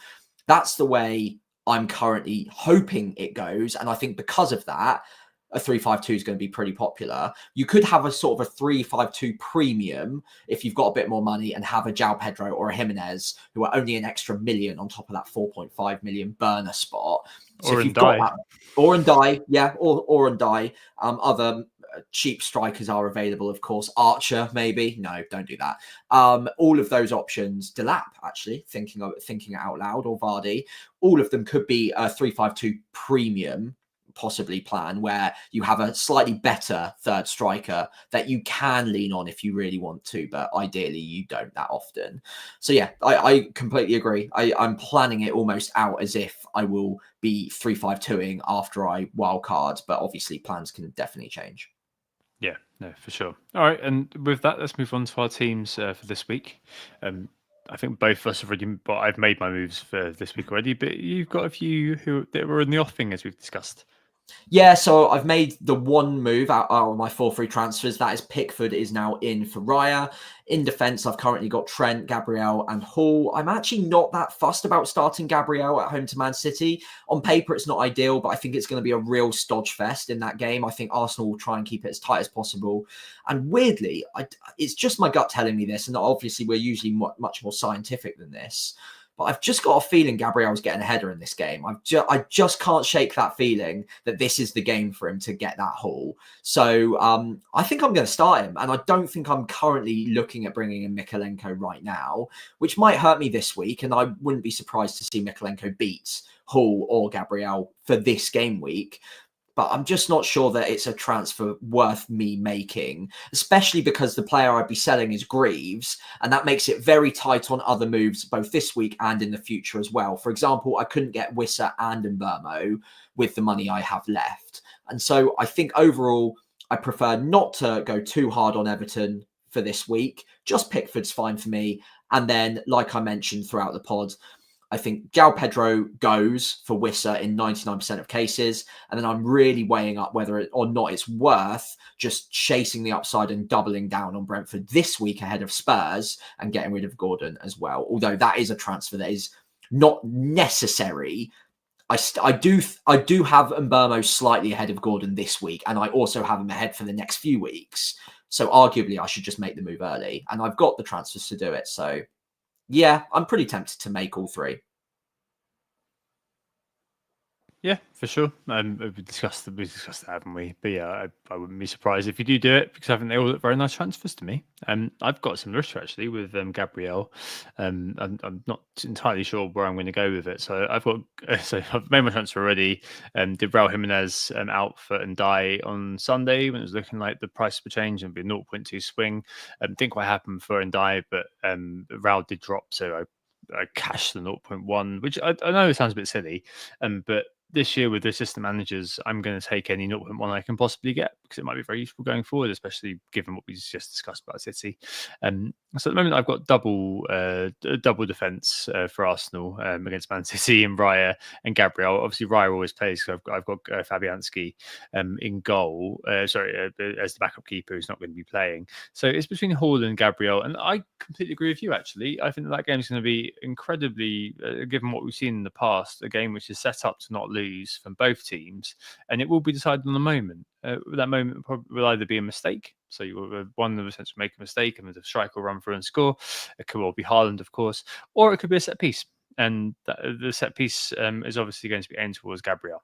that's the way I'm currently hoping it goes, and I think because of that, a 3-5-2 is going to be pretty popular. You could have a sort of a 3-5-2 premium if you've got a bit more money and have a João Pedro or a Jimenez who are only an extra million on top of that 4.5 million burner spot. So Or if you've Ndai. got that, or Ndai, yeah, or Ndai. Other cheap strikers are available, of course. Archer, maybe. No, don't do that. All of those options, Delap, actually, thinking it out loud, or Vardy, all of them could be a 3-5-2 premium possibly plan where you have a slightly better third striker that you can lean on if you really want to, but ideally you don't that often. So yeah, I completely agree. I'm planning it almost out as if I will be 3-5-2ing after I wildcard, but obviously plans can definitely change. Yeah, no, for sure. All right, and with that, let's move on to our teams for this week. I think both of us have already, but I've made my moves for this week already, but you've got a few that were in the offing, as we've discussed. Yeah, so I've made the one move out of my 4 free transfers. That is Pickford is now in for Raya. In defence, I've currently got Trent, Gabriel and Hall. I'm actually not that fussed about starting Gabriel at home to Man City. On paper, it's not ideal, but I think it's going to be a real stodge fest in that game. I think Arsenal will try and keep it as tight as possible. And weirdly, it's just my gut telling me this, and obviously we're usually much more scientific than this. but I've just got a feeling Gabriel's getting a header in this game. I just can't shake that feeling that this is the game for him to get that haul. So I think I'm going to start him, and I don't think I'm currently looking at bringing in Mykolenko right now, which might hurt me this week, and I wouldn't be surprised to see Mykolenko beat Hull or Gabriel for this game week. But I'm just not sure that it's a transfer worth me making, especially because the player I'd be selling is Greaves, and that makes it very tight on other moves, both this week and in the future as well. For example, I couldn't get Wissa and Mbermo with the money I have left. And so I think overall, I prefer not to go too hard on Everton for this week. Just Pickford's fine for me. And then, like I mentioned throughout the pod, I think João Pedro goes for Wissa in 99% of cases. And then I'm really weighing up whether or not it's worth just chasing the upside and doubling down on Brentford this week ahead of Spurs and getting rid of Gordon as well. Although that is a transfer that is not necessary. I do have Mbermo slightly ahead of Gordon this week, and I also have him ahead for the next few weeks. So arguably I should just make the move early, and I've got the transfers to do it. So yeah, I'm pretty tempted to make all three. Yeah, for sure. We discussed that, haven't we? But yeah, I wouldn't be surprised if you do it, because I think they all look very nice transfers to me. I've got some risk actually with Gabriel. I'm not entirely sure where I'm going to go with it. So I've made my transfer already. Did Raul Jimenez out for Ndai on Sunday when it was looking like the price would change and be a 0.2 swing. Didn't quite happen for Ndai, but Raul did drop, so I cashed the 0.1, which I know it sounds a bit silly, but this year with the assistant managers, I'm going to take any 0.1 I can possibly get, because it might be very useful going forward, especially given what we just discussed about City. So at the moment, I've got double defence for Arsenal against Man City and Raya and Gabriel. Obviously, Raya always plays, so I've got Fabianski in goal. As the backup keeper, who's not going to be playing. So it's between Hall and Gabriel, and I completely agree with you. Actually, I think that game is going to be incredibly, given what we've seen in the past, a game which is set up to not lose from both teams, and it will be decided on the moment. That moment will either be a mistake, so you will one of the essentially make a mistake and the striker will run through and score. It could well be Haaland, of course, or it could be a set piece, and the set piece is obviously going to be aimed towards Gabriel.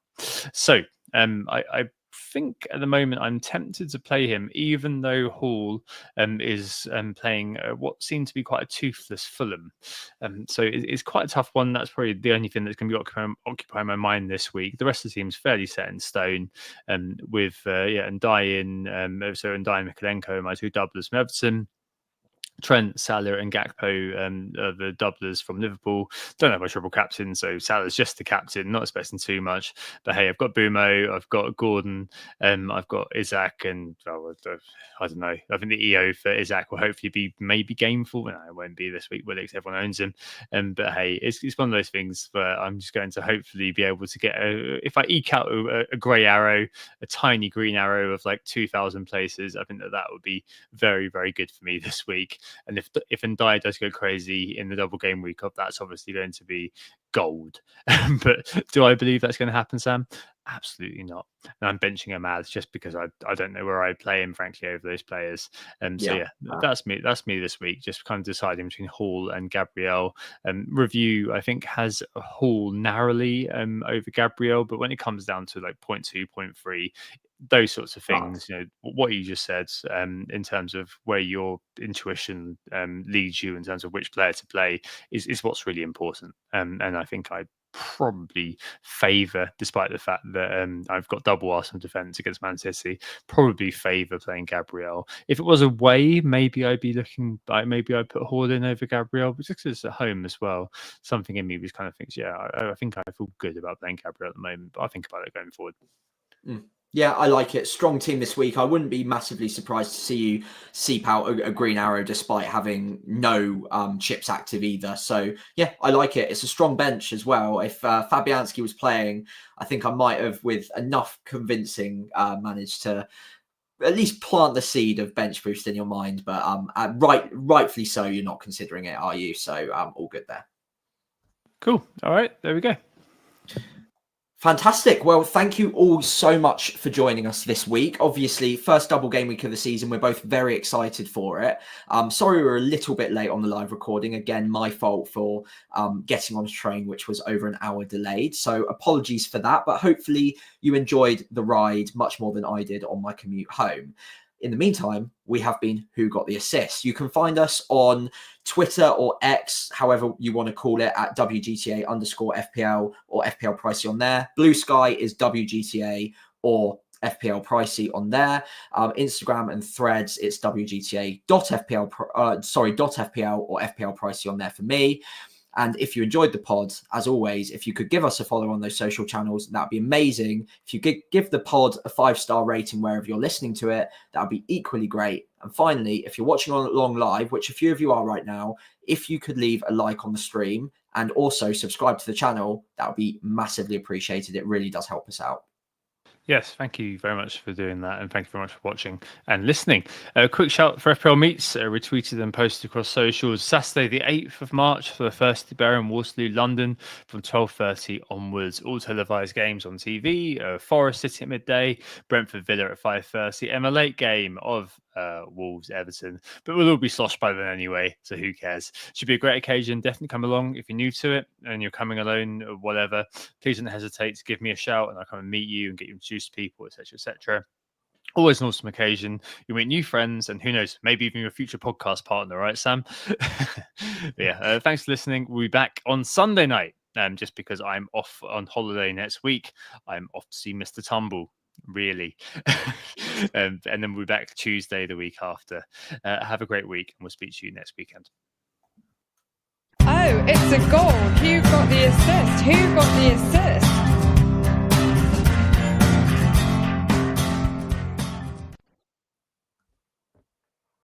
So I think at the moment I'm tempted to play him, even though Hall is playing what seemed to be quite a toothless Fulham. So it's quite a tough one. That's probably the only thing that's going to be occupying my mind this week. The rest of the team's fairly set in stone, with Ndai and Mykolenko are my two doublers from Everton. Trent, Salah, and Gakpo are the doublers from Liverpool. Don't have my triple captain, so Salah's just the captain. Not expecting too much, but hey, I've got Bumo, I've got Gordon, I've got Isaac, and I don't know. I think the EO for Isaac will hopefully be maybe gameful. No, it won't be this week, will it? Because everyone owns him. But hey, it's one of those things where I'm just going to hopefully be able to get if I eke out a grey arrow, a tiny green arrow of like 2,000 places, I think that would be very, very good for me this week. And if Ndai does go crazy in the double game week up, that's obviously going to be gold. But do I believe that's going to happen, Sam? Absolutely not. And I'm benching Ahmad just because I don't know where I'd play him, frankly, over those players. That's me this week, just kind of deciding between Hall and Gabriel. Review, I think, has Hall narrowly over Gabriel, but when it comes down to like 0.2, 0.3, those sorts of things, what you just said, in terms of where your intuition leads you in terms of which player to play is what's really important. And I think I probably favour, despite the fact that I've got double Arsenal defence against Man City, probably favour playing Gabriel. If it was away, maybe I'd be looking, maybe I'd put Hall in over Gabriel, but just because it's at home as well, something in me was kind of thinks, I think I feel good about playing Gabriel at the moment, but I'll think about it going forward. Yeah, I like it. Strong team this week. I wouldn't be massively surprised to see you seep out a green arrow despite having no chips active either. So yeah, I like it. It's a strong bench as well. If Fabianski was playing, I think I might have, with enough convincing, managed to at least plant the seed of bench boost in your mind. But rightfully so, you're not considering it, are you? So all good there. Cool. All right, there we go. Fantastic. Well, thank you all so much for joining us this week. Obviously, first double game week of the season. We're both very excited for it. Sorry we were a little bit late on the live recording. Again, my fault for getting on a train, which was over an hour delayed. So apologies for that. But hopefully you enjoyed the ride much more than I did on my commute home. In the meantime, we have been Who Got the Assist. You can find us on Twitter or X, however you want to call it, at WGTA_FPL or FPL Pricey on there. Blue Sky is WGTA or FPL Pricey on there. Instagram and Threads, it's WGTA.FPL or FPL Pricey on there for me. And if you enjoyed the pod, as always, if you could give us a follow on those social channels, that'd be amazing. If you could give the pod a 5-star rating wherever you're listening to it, that'd be equally great. And finally, if you're watching along live, which a few of you are right now, if you could leave a like on the stream and also subscribe to the channel, that would be massively appreciated. It really does help us out. Yes, thank you very much for doing that, and thank you very much for watching and listening. A quick shout for FPL Meets, retweeted and posted across socials. Saturday, the 8th of March, for the first Bear in Waterloo, London, from 12:30 onwards. All televised games on TV. Forest City at midday, Brentford Villa at 5:30, and a late game of Wolves Everton, but we'll all be sloshed by then anyway, so who cares? Should be a great occasion. Definitely come along if you're new to it and you're coming alone or whatever. Please don't hesitate to give me a shout and I'll come and meet you and get you introduced to people, etc., etc. Always an awesome occasion. You'll meet new friends and who knows, maybe even your future podcast partner, right, Sam? Yeah, thanks for listening. We'll be back on Sunday night. Just because I'm off on holiday next week, I'm off to see Mr. Tumble. Really. And then we'll be back Tuesday the week after. Have a great week and we'll speak to you next weekend. Oh, it's a goal. Who got the assist? Who got the assist?